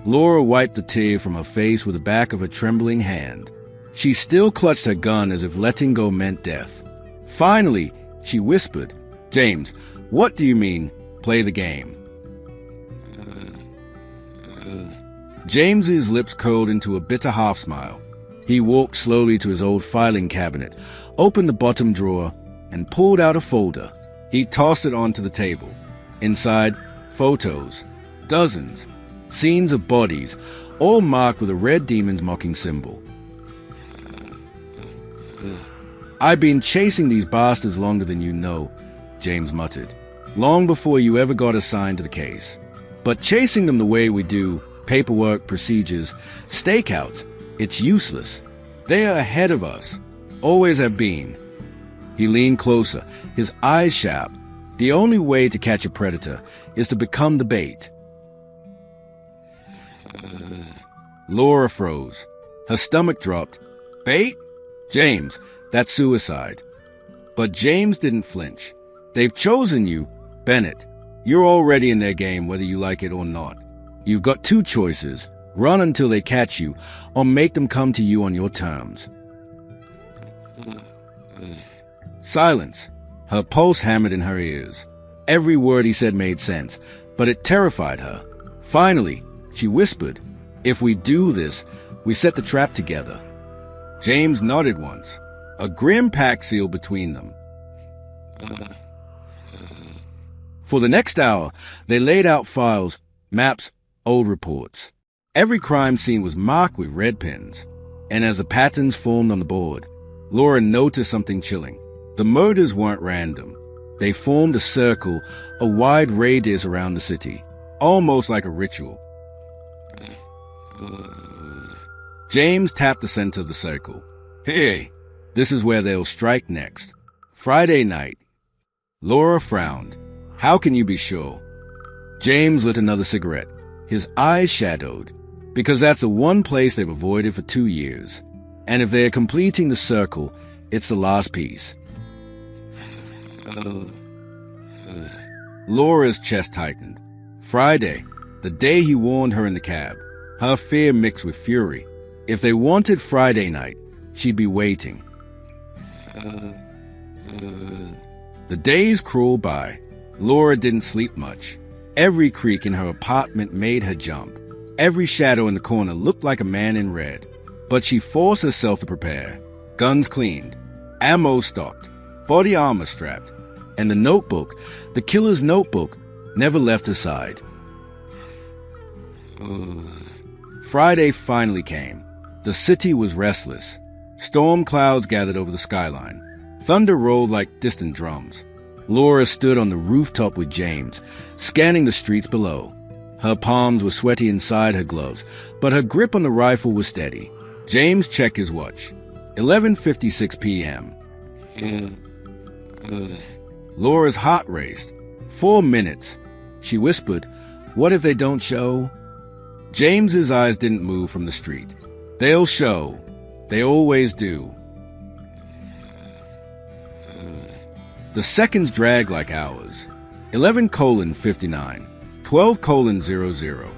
Laura wiped a tear from her face with the back of a trembling hand. She still clutched her gun as if letting go meant death. Finally, she whispered, "James, what do you mean, play the game?" James's lips curled into a bitter half-smile. He walked slowly to his old filing cabinet, opened the bottom drawer, and pulled out a folder. He tossed it onto the table. Inside, photos, dozens, scenes of bodies, all marked with a red demon's mocking symbol. "I've been chasing these bastards longer than you know," James muttered. "Long before you ever got assigned to the case. But chasing them the way we do, paperwork, procedures, stakeouts, it's useless. They are ahead of us. Always have been." He leaned closer, his eyes sharp. The only way to catch a predator is to become the bait. Laura froze. Her stomach dropped. "Bait? James, that's suicide." But James didn't flinch. "They've chosen you, Bennett. You're already in their game whether you like it or not. You've got 2 choices. Run until they catch you, or make them come to you on your terms." Silence. Her pulse hammered in her ears. Every word he said made sense, but it terrified her. Finally, she whispered, "If we do this, we set the trap together." James nodded once. A grim pact sealed between them. For the next hour, they laid out files, maps, old reports. Every crime scene was marked with red pins, and as the patterns formed on the board, Laura noticed something chilling. The murders weren't random. They formed a circle, a wide radius around the city, almost like a ritual. James tapped the center of the circle. Hey, this is where they'll strike next. Friday night. Laura frowned. How can you be sure? James lit another cigarette, his eyes shadowed, because that's the one place they've avoided for 2 years. And if they're completing the circle, it's the last piece. Laura's chest tightened. Friday, the day he warned her in the cab. Her fear mixed with fury. If they wanted Friday night, she'd be waiting. The days crawled by. Laura didn't sleep much. Every creak in her apartment made her jump. Every shadow in the corner looked like a man in red. But she forced herself to prepare. Guns cleaned, ammo stocked, body armor strapped, and the notebook, the killer's notebook, never left her side. Friday finally came. The city was restless. Storm clouds gathered over the skyline. Thunder rolled like distant drums. Laura stood on the rooftop with James, scanning the streets below. Her palms were sweaty inside her gloves, but her grip on the rifle was steady. James checked his watch. 11:56 p.m. Laura's heart raced. 4 minutes. She whispered, "What if they don't show?" James's eyes didn't move from the street. They'll show. They always do. The seconds dragged like hours. 11:59, 12:00,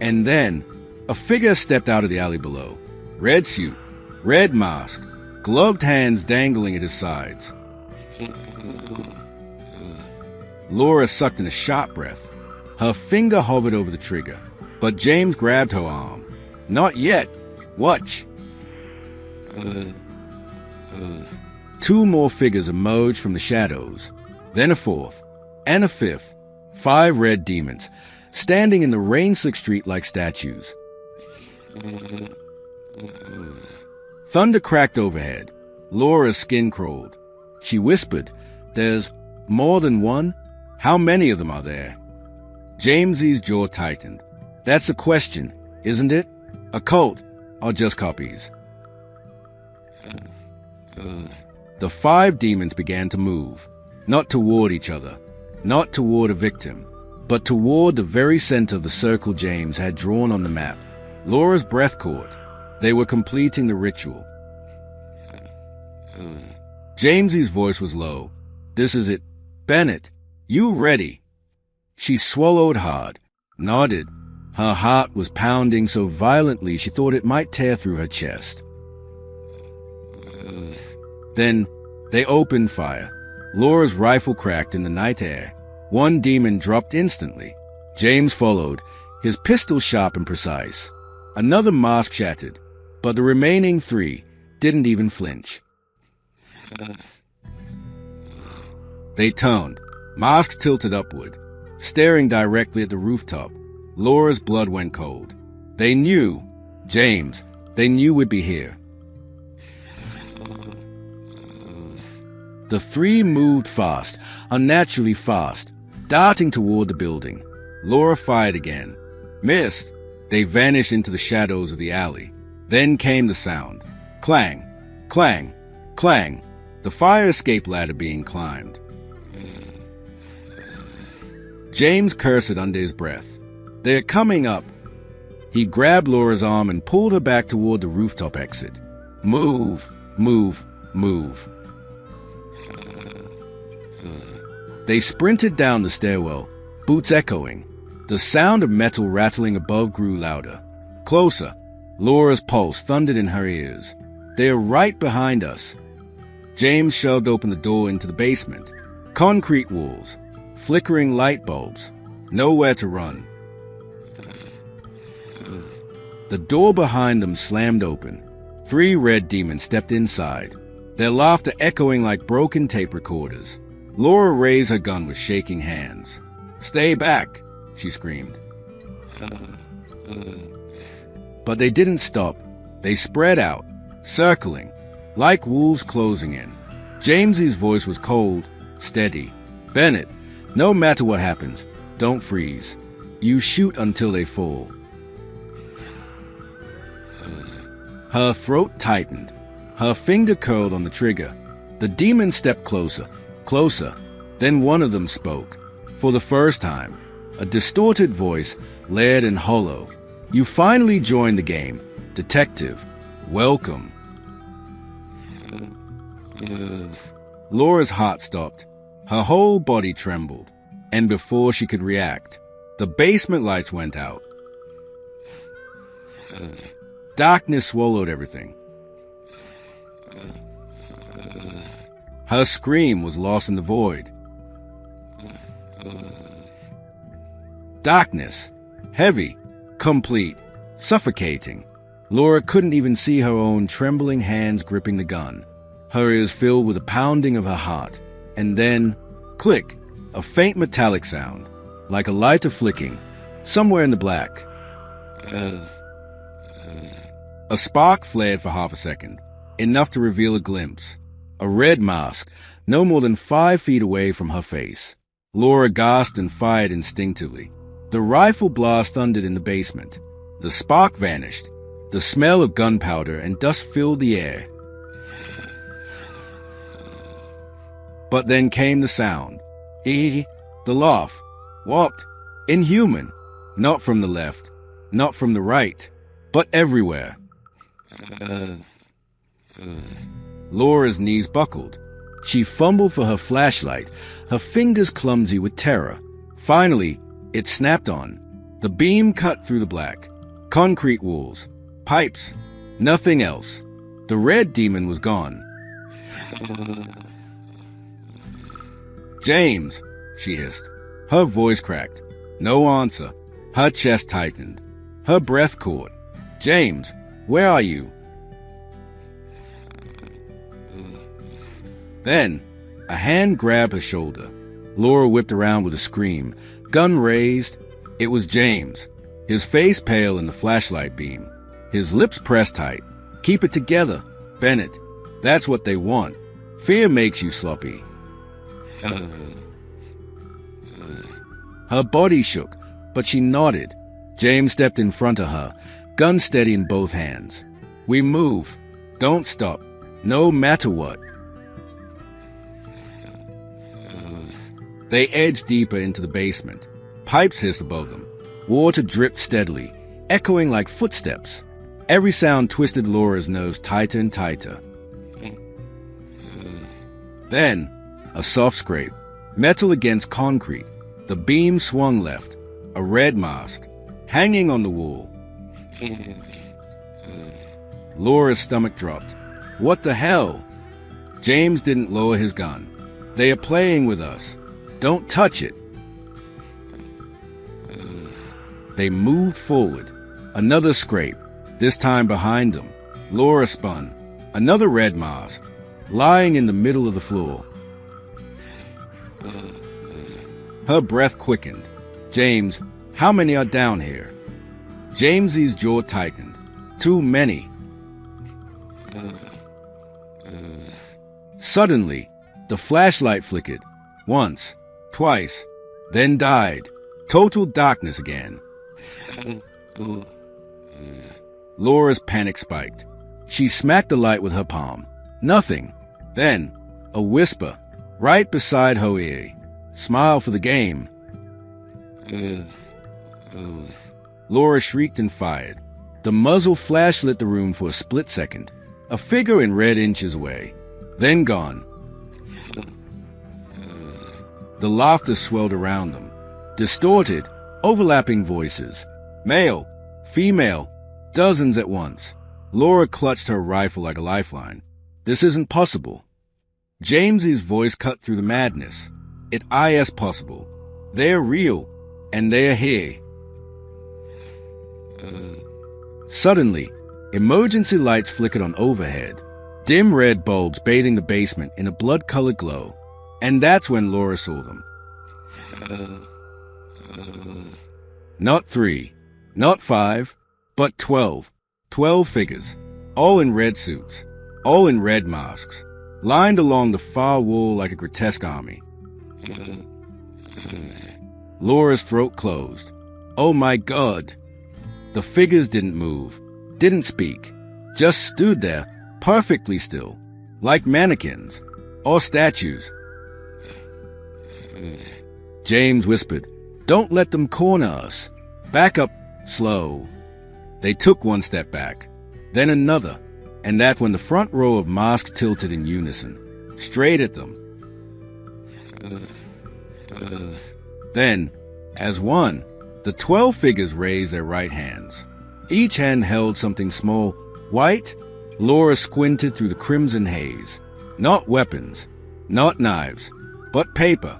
and then a figure stepped out of the alley below. Red suit, red mask, gloved hands dangling at his sides. Laura sucked in a sharp breath. Her finger hovered over the trigger, but James grabbed her arm. "Not yet. Watch." Two more figures emerged from the shadows, then a fourth, and a fifth. 5 red demons, standing in the rain-slick street like statues. Thunder cracked overhead. Laura's skin crawled. She whispered, "There's more than one? How many of them are there?" James's jaw tightened. "That's a question, isn't it? A cult, or just copies?" The 5 demons began to move, not toward each other, not toward a victim, but toward the very center of the circle James had drawn on the map. Laura's breath caught. They were completing the ritual. James's voice was low. "This is it. Bennett, you ready?" She swallowed hard, nodded. Her heart was pounding so violently she thought it might tear through her chest. Then they opened fire. Laura's rifle cracked in the night air. One demon dropped instantly. James followed, his pistol sharp and precise. Another mask shattered, but the remaining 3 didn't even flinch. They turned, masks tilted upward, staring directly at the rooftop. Laura's blood went cold. They knew, James, they knew we'd be here. The 3 moved fast, unnaturally fast, darting toward the building. Laura fired again. Missed. They vanished into the shadows of the alley. Then came the sound. Clang, clang, clang. The fire escape ladder being climbed. James cursed under his breath. "They're coming up." He grabbed Laura's arm and pulled her back toward the rooftop exit. "Move, move, move." They sprinted down the stairwell, boots echoing. The sound of metal rattling above grew louder. Closer. Laura's pulse thundered in her ears. "They're right behind us." James shoved open the door into the basement. Concrete walls, flickering light bulbs, nowhere to run. The door behind them slammed open. 3 red demons stepped inside, their laughter echoing like broken tape recorders. Laura raised her gun with shaking hands. "Stay back," she screamed. But they didn't stop. They spread out, circling, like wolves closing in. Jamesy's voice was cold, steady. Bennett, no matter what happens, don't freeze. You shoot until they fall. Her throat tightened. Her finger curled on the trigger. The demon stepped closer, closer. Then one of them spoke. For the first time, a distorted voice, layered and hollow. You finally joined the game, detective. Welcome. Laura's heart stopped. Her whole body trembled. And before she could react, the basement lights went out. Darkness swallowed everything. Her scream was lost in the void. Darkness. Heavy. Complete. Suffocating. Laura couldn't even see her own trembling hands gripping the gun. Her ears filled with the pounding of her heart. And then, click, a faint metallic sound, like a lighter flicking, somewhere in the black. A spark flared for half a second, enough to reveal a glimpse. A red mask, no more than 5 feet away from her face. Laura gasped and fired instinctively. The rifle blast thundered in the basement. The spark vanished. The smell of gunpowder and dust filled the air. But then came the sound. The laugh. Warped. Inhuman. Not from the left. Not from the right. But everywhere. Laura's knees buckled. She fumbled for her flashlight, her fingers clumsy with terror. Finally, it snapped on. The beam cut through the black. Concrete walls. Pipes. Nothing else. The red demon was gone. James, she hissed. Her voice cracked. No answer. Her chest tightened. Her breath caught. James, where are you? Then, a hand grabbed her shoulder. Laura whipped around with a scream. Gun raised. It was James. His face pale in the flashlight beam. His lips pressed tight. Keep it together, Bennett. That's what they want. Fear makes you sloppy. Her body shook, but she nodded. James stepped in front of her, gun steady in both hands. We move. Don't stop. No matter what. They edged deeper into the basement. Pipes hissed above them. Water dripped steadily, echoing like footsteps. Every sound twisted Laura's nerves tighter and tighter. Then, a soft scrape. Metal against concrete. The beam swung left. A red mask. Hanging on the wall. Laura's stomach dropped. What the hell? James didn't lower his gun. They are playing with us. Don't touch it. They moved forward. Another scrape, this time behind them. Laura spun. Another red mask, lying in the middle of the floor. Her breath quickened. James, how many are down here? Jamesy's jaw tightened. Too many. Suddenly, the flashlight flickered. Once, twice, then died. Total darkness again. Laura's panic spiked. She smacked the light with her palm. Nothing. Then, a whisper, right beside her ear. Smile for the game. Laura shrieked and fired. The muzzle flash lit the room for a split second. A figure in red inches away. Then gone. The laughter swelled around them. Distorted, overlapping voices. Male, female, dozens at once. Laura clutched her rifle like a lifeline. This isn't possible. Jamesy's voice cut through the madness. It is possible. They're real, and they're here. Suddenly, emergency lights flickered on overhead. Dim red bulbs bathing the basement in a blood-colored glow. And that's when Laura saw them. Not 3, not 5, But 12 figures, all in red suits, all in red masks, lined along the far wall like a grotesque army. Laura's throat closed. Oh my God! The figures didn't move, didn't speak, just stood there, perfectly still, like mannequins, or statues. James whispered, "Don't let them corner us. Back up, slow." They took one step back, then another, and that's when the front row of masks tilted in unison, straight at them. Then, as one, the 12 figures raised their right hands. Each hand held something small, white. Laura squinted through the crimson haze. Not weapons, not knives, but paper.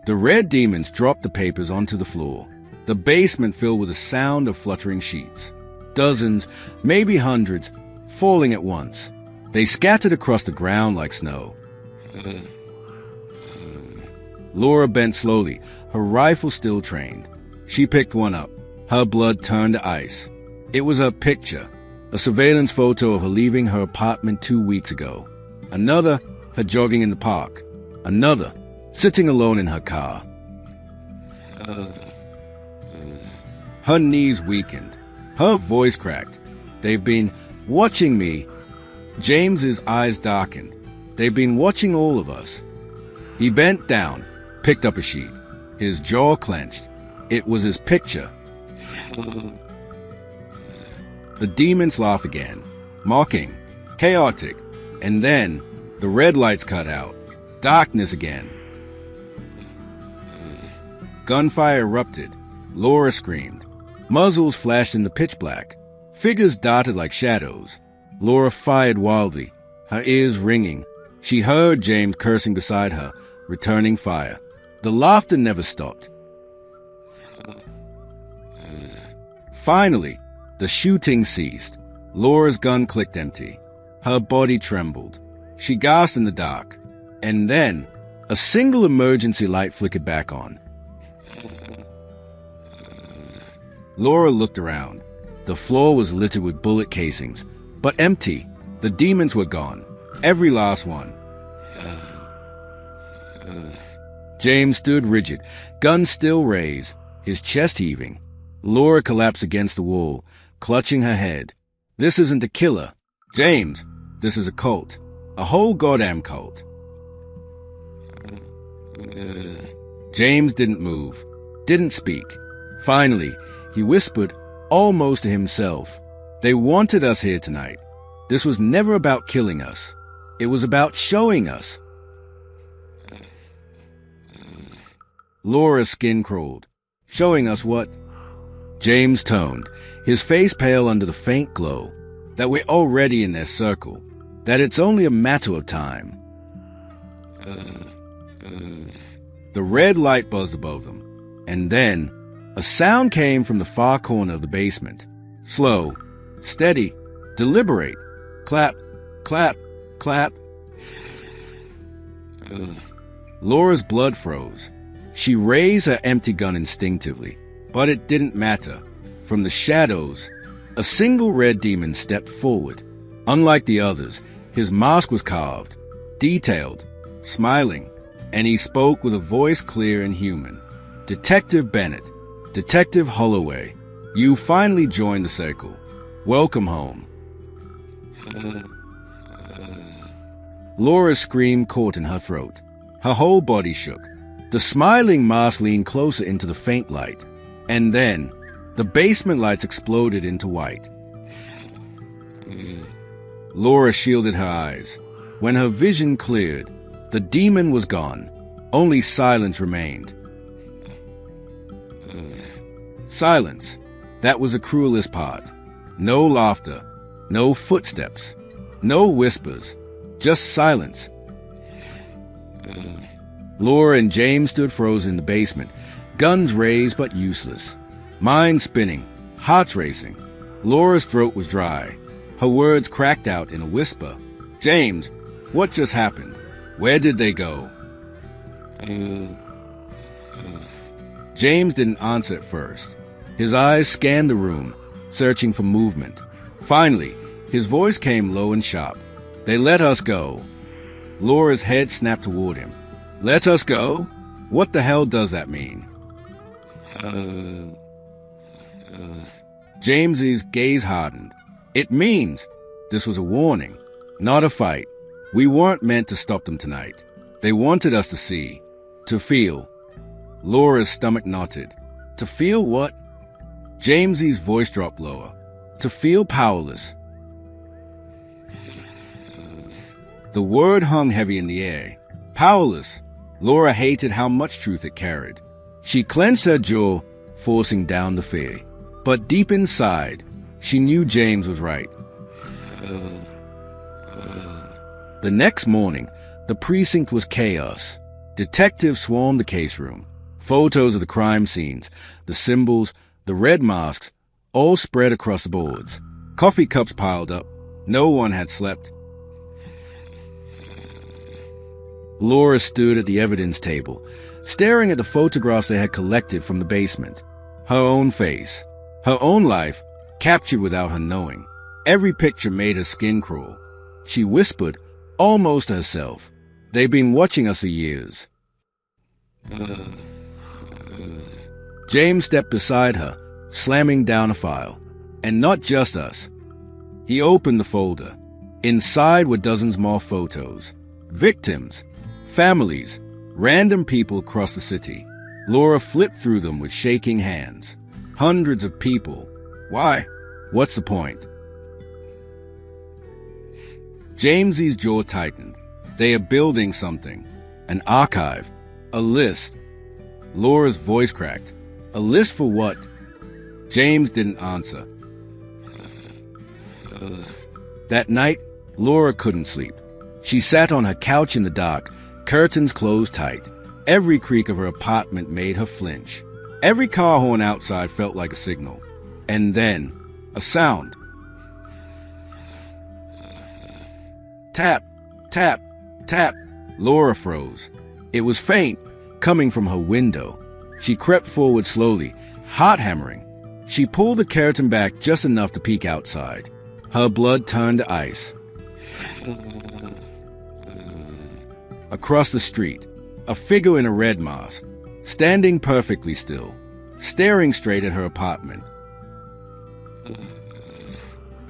The red demons dropped the papers onto the floor. The basement filled with a sound of fluttering sheets. Dozens, maybe hundreds, falling at once. They scattered across the ground like snow. Laura bent slowly, her rifle still trained. She picked one up. Her blood turned to ice. It was a picture, a surveillance photo of her leaving her apartment 2 weeks ago. Another, her jogging in the park. Another, sitting alone in her car. Her knees weakened. Her voice cracked. "They've been watching me." James's eyes darkened. "They've been watching all of us." He bent down, picked up a sheet. His jaw clenched. It was his picture. The demons laughed again, mocking, chaotic, and then the red lights cut out. Darkness again. Gunfire erupted. Laura screamed. Muzzles flashed in the pitch black. Figures darted like shadows. Laura fired wildly, her ears ringing. She heard James cursing beside her, returning fire. The laughter never stopped. Finally, the shooting ceased. Laura's gun clicked empty. Her body trembled. She gasped in the dark. And then, a single emergency light flickered back on. Laura looked around. The floor was littered with bullet casings, but empty. The demons were gone. Every last one. James stood rigid, gun still raised, his chest heaving. Laura collapsed against the wall, clutching her head. "This isn't a killer. James, this is a cult. A whole goddamn cult." James didn't move, didn't speak. Finally, he whispered, almost to himself, "They wanted us here tonight. This was never about killing us. It was about showing us." Laura's skin crawled. "Showing us what?" James toned, his face pale under the faint glow. "That we're already in their circle. That it's only a matter of time." The red light buzzed above them. And then, a sound came from the far corner of the basement. Slow, steady, deliberate. Clap, clap, clap. Laura's blood froze. She raised her empty gun instinctively, but it didn't matter. From the shadows, a single red demon stepped forward. Unlike the others, his mask was carved, detailed, smiling, and he spoke with a voice clear and human. "Detective Bennett, Detective Holloway, you finally joined the circle. Welcome home." Laura's scream caught in her throat. Her whole body shook. The smiling mask leaned closer into the faint light, and then the basement lights exploded into white. Laura shielded her eyes. When her vision cleared, the demon was gone. Only silence remained. Silence. That was the cruelest part. No laughter, no footsteps, no whispers, just silence. Laura and James stood frozen in the basement, guns raised but useless. Minds spinning, hearts racing. Laura's throat was dry. Her words cracked out in a whisper. "James, what just happened? Where did they go?" James didn't answer at first. His eyes scanned the room, searching for movement. Finally, his voice came low and sharp. "They let us go." Laura's head snapped toward him. "Let us go? What the hell does that mean?" James's gaze hardened. "It means," this was a warning, not a fight. "We weren't meant to stop them tonight. They wanted us to see, to feel." Laura's stomach knotted. To feel what? James's voice dropped lower. To feel powerless. The word hung heavy in the air. Powerless. Laura hated how much truth it carried. She clenched her jaw, forcing down the fear. But deep inside, she knew James was right. The next morning, the precinct was chaos. Detectives swarmed the case room. Photos of the crime scenes, the symbols, the red masks, all spread across the boards. Coffee cups piled up. No one had slept. Laura stood at the evidence table, staring at the photographs they had collected from the basement. Her own face, her own life, captured without her knowing. Every picture made her skin crawl. She whispered, almost to herself, "They've been watching us for years." James stepped beside her, slamming down a file. And not just us. He opened the folder. Inside were dozens more photos. Victims, families, random people across the city. Laura flipped through them with shaking hands. Hundreds of people. Why? What's the point? James's jaw tightened. They are building something. An archive. A list. Laura's voice cracked. A list for what? James didn't answer. That night, Laura couldn't sleep. She sat on her couch in the dark, curtains closed tight. Every creak of her apartment made her flinch. Every car horn outside felt like a signal. And then, a sound. Tap, tap, tap. Laura froze. It was faint, coming from her window. She crept forward slowly, heart hammering. She pulled the curtain back just enough to peek outside. Her blood turned to ice. Across the street, a figure in a red mask, standing perfectly still, staring straight at her apartment.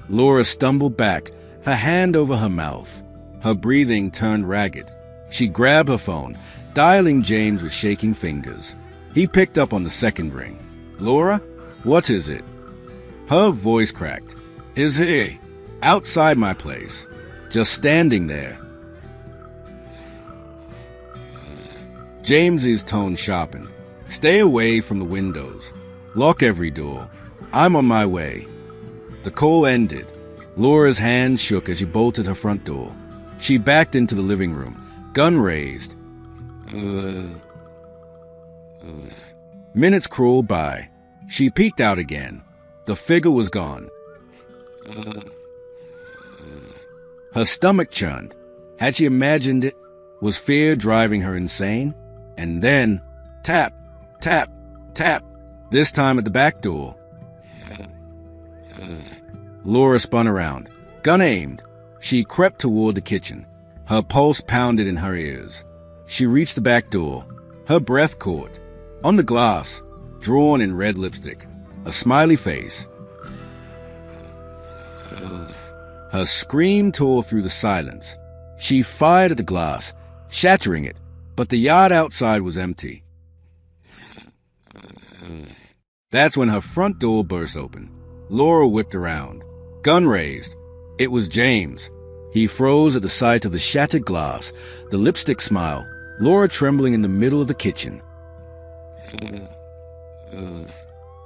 Laura stumbled back, her hand over her mouth. Her breathing turned ragged. She grabbed her phone, dialing James with shaking fingers. He picked up on the second ring. "Laura, what is it?" Her voice cracked. "Is he outside my place, just standing there?" James's tone sharpened. "Stay away from the windows. Lock every door. I'm on my way." The call ended. Laura's hands shook as she bolted her front door. She backed into the living room, gun raised. Minutes crawled by. She peeked out again. The figure was gone. Her stomach churned. Had she imagined it? Was fear driving her insane? And then, tap, tap, tap, this time at the back door. Laura spun around, gun aimed. She crept toward the kitchen. Her pulse pounded in her ears. She reached the back door. Her breath caught. On the glass, drawn in red lipstick, a smiley face. Her scream tore through the silence. She fired at the glass, shattering it, but the yard outside was empty. That's when her front door burst open. Laura whipped around, gun raised. It was James. He froze at the sight of the shattered glass, the lipstick smile, Laura trembling in the middle of the kitchen.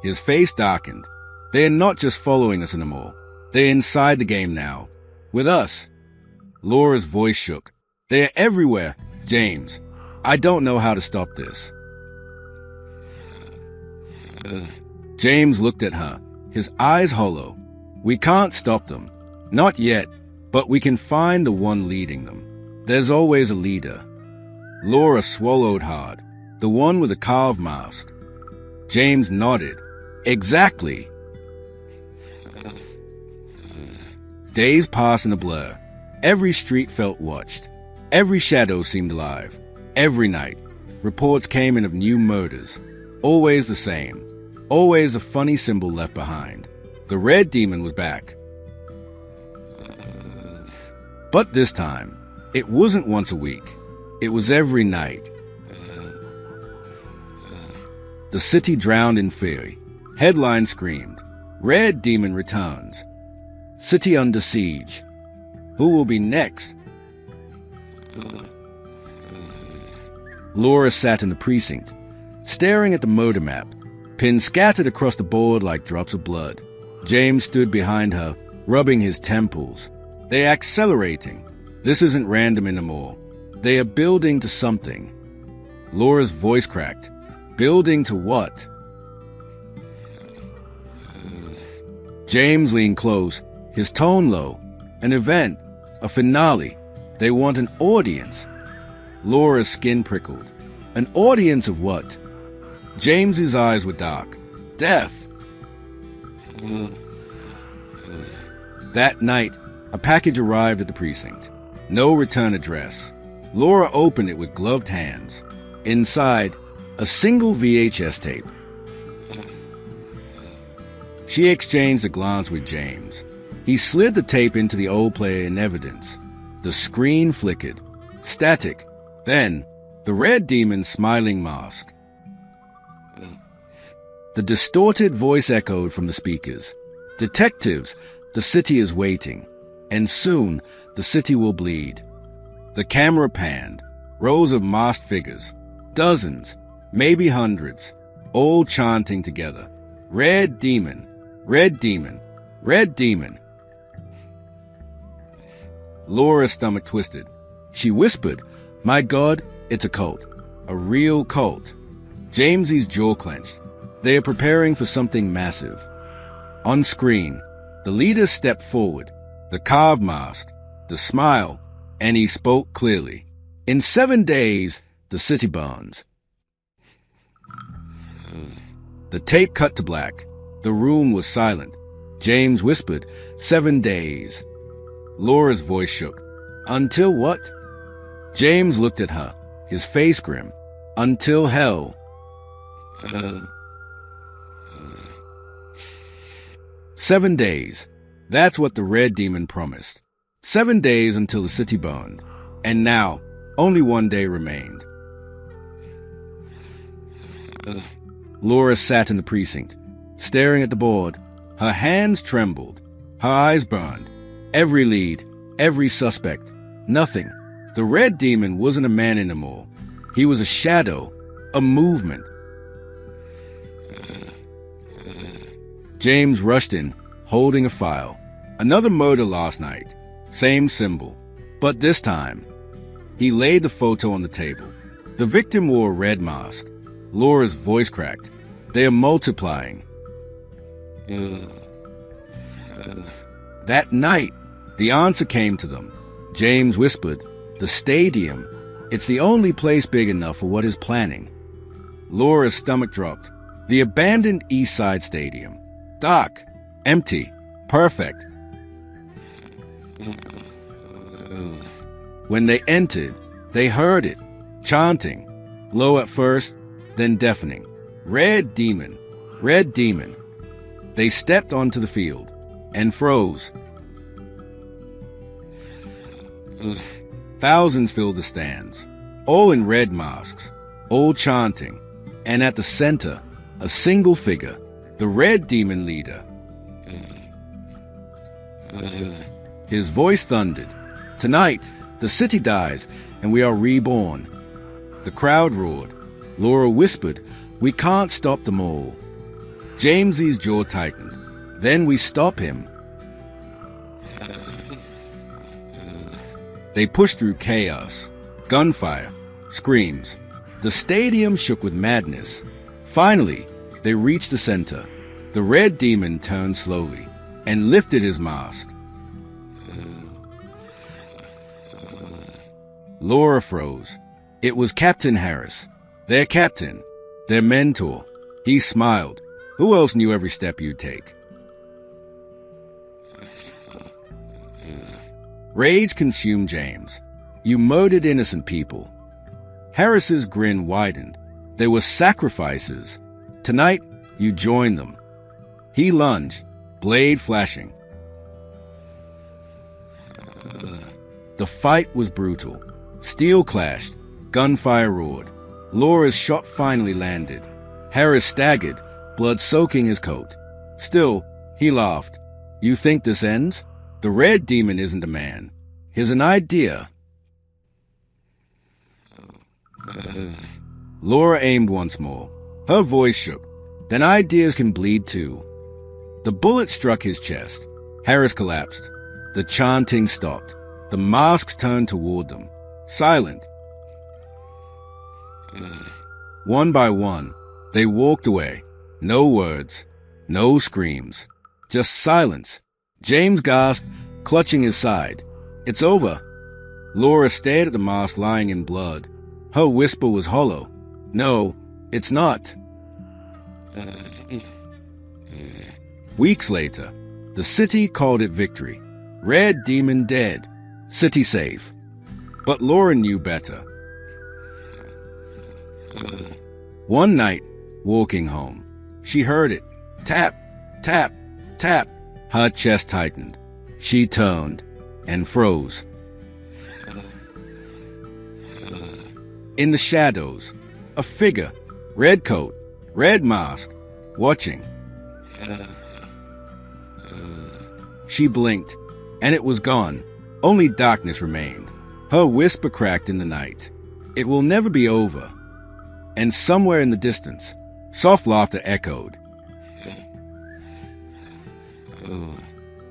His face darkened. They're not just following us anymore. They're inside the game now. With us. Laura's voice shook. They're everywhere, James. I don't know how to stop this. James looked at her, his eyes hollow. We can't stop them. Not yet, but we can find the one leading them. There's always a leader. Laura swallowed hard, the one with the carved mask. James nodded. Exactly. Days passed in a blur. Every street felt watched. Every shadow seemed alive. Every night, reports came in of new murders. Always the same. Always a funny symbol left behind. The red demon was back. But this time, it wasn't once a week. It was every night. The city drowned in fury. Headlines screamed, "Red Demon returns. City under siege. Who will be next?" Laura sat in the precinct, staring at the murder map, pins scattered across the board like drops of blood. James stood behind her, rubbing his temples. They're accelerating. This isn't random anymore. They are building to something. Laura's voice cracked. Building to what? James leaned close, his tone low. An event, a finale. They want an audience. Laura's skin prickled. An audience of what? James's eyes were dark. Death. That night, a package arrived at the precinct. No return address. Laura opened it with gloved hands. Inside, a single VHS tape. She exchanged a glance with James. He slid the tape into the old player in evidence. The screen flickered. Static. Then, the red demon's smiling mask. The distorted voice echoed from the speakers. "Detectives, the city is waiting. And soon, the city will bleed." The camera panned. Rows of masked figures. Dozens, maybe hundreds, all chanting together. "Red Demon, Red Demon, Red Demon." Laura's stomach twisted. She whispered, "My God, it's a cult. A real cult." Jamesy's jaw clenched. They are preparing for something massive. On screen, the leader stepped forward, the carved mask, the smile, and he spoke clearly. "In 7 days, the city burns." The tape cut to black. The room was silent. James whispered, 7 days. Laura's voice shook. "Until what?" James looked at her, his face grim. "Until hell." 7 days. That's what the Red Demon promised. 7 days until the city burned. And now, only 1 day remained. Laura sat in the precinct, staring at the board. Her hands trembled. Her eyes burned. Every lead, every suspect. Nothing. The Red Demon wasn't a man anymore. He was a shadow, a movement. James rushed in, holding a file. Another murder last night. Same symbol. But this time, he laid the photo on the table. The victim wore a red mask. Laura's voice cracked. They are multiplying. That night, the answer came to them. James whispered, "The stadium. It's the only place big enough for what is planning." Laura's stomach dropped. The abandoned East Side Stadium. Dark. Empty. Perfect. When they entered, they heard it, chanting, low at first, then deafening. "Red Demon, Red Demon." They stepped onto the field and froze. Thousands filled the stands, all in red masks, all chanting, and at the center, a single figure, the Red Demon leader. His voice thundered, "Tonight, the city dies, and we are reborn." The crowd roared. Laura whispered, "We can't stop them all." Jamesy's jaw tightened. "Then we stop him." They pushed through chaos, gunfire, screams. The stadium shook with madness. Finally, they reached the center. The Red Demon turned slowly and lifted his mask. Laura froze. It was Captain Harris, their captain, their mentor. He smiled. Who else knew every step you'd take? Rage consumed James. You murdered innocent people. Harris's grin widened. They were sacrifices. Tonight, you joined them. He lunged, blade flashing. The fight was brutal. Steel clashed. Gunfire roared. Laura's shot finally landed. Harris staggered, blood soaking his coat. Still, he laughed. You think this ends? The red demon isn't a man. He's an idea. Laura aimed once more. Her voice shook. Then ideas can bleed too. The bullet struck his chest. Harris collapsed. The chanting stopped. The masks turned toward them, silent. One by one, they walked away. No words, no screams, just silence. James gasped, clutching his side. It's over. Laura stared at the mask lying in blood. Her whisper was hollow. No, it's not. Weeks later, the city called it victory. Red demon dead. City safe. But Laura knew better. One night, walking home, she heard it. Tap, tap, tap. Her chest tightened. She turned and froze. In the shadows, a figure, red coat, red mask, watching. She blinked, and it was gone. Only darkness remained. Her whisper cracked in the night. It will never be over. And somewhere in the distance, soft laughter echoed.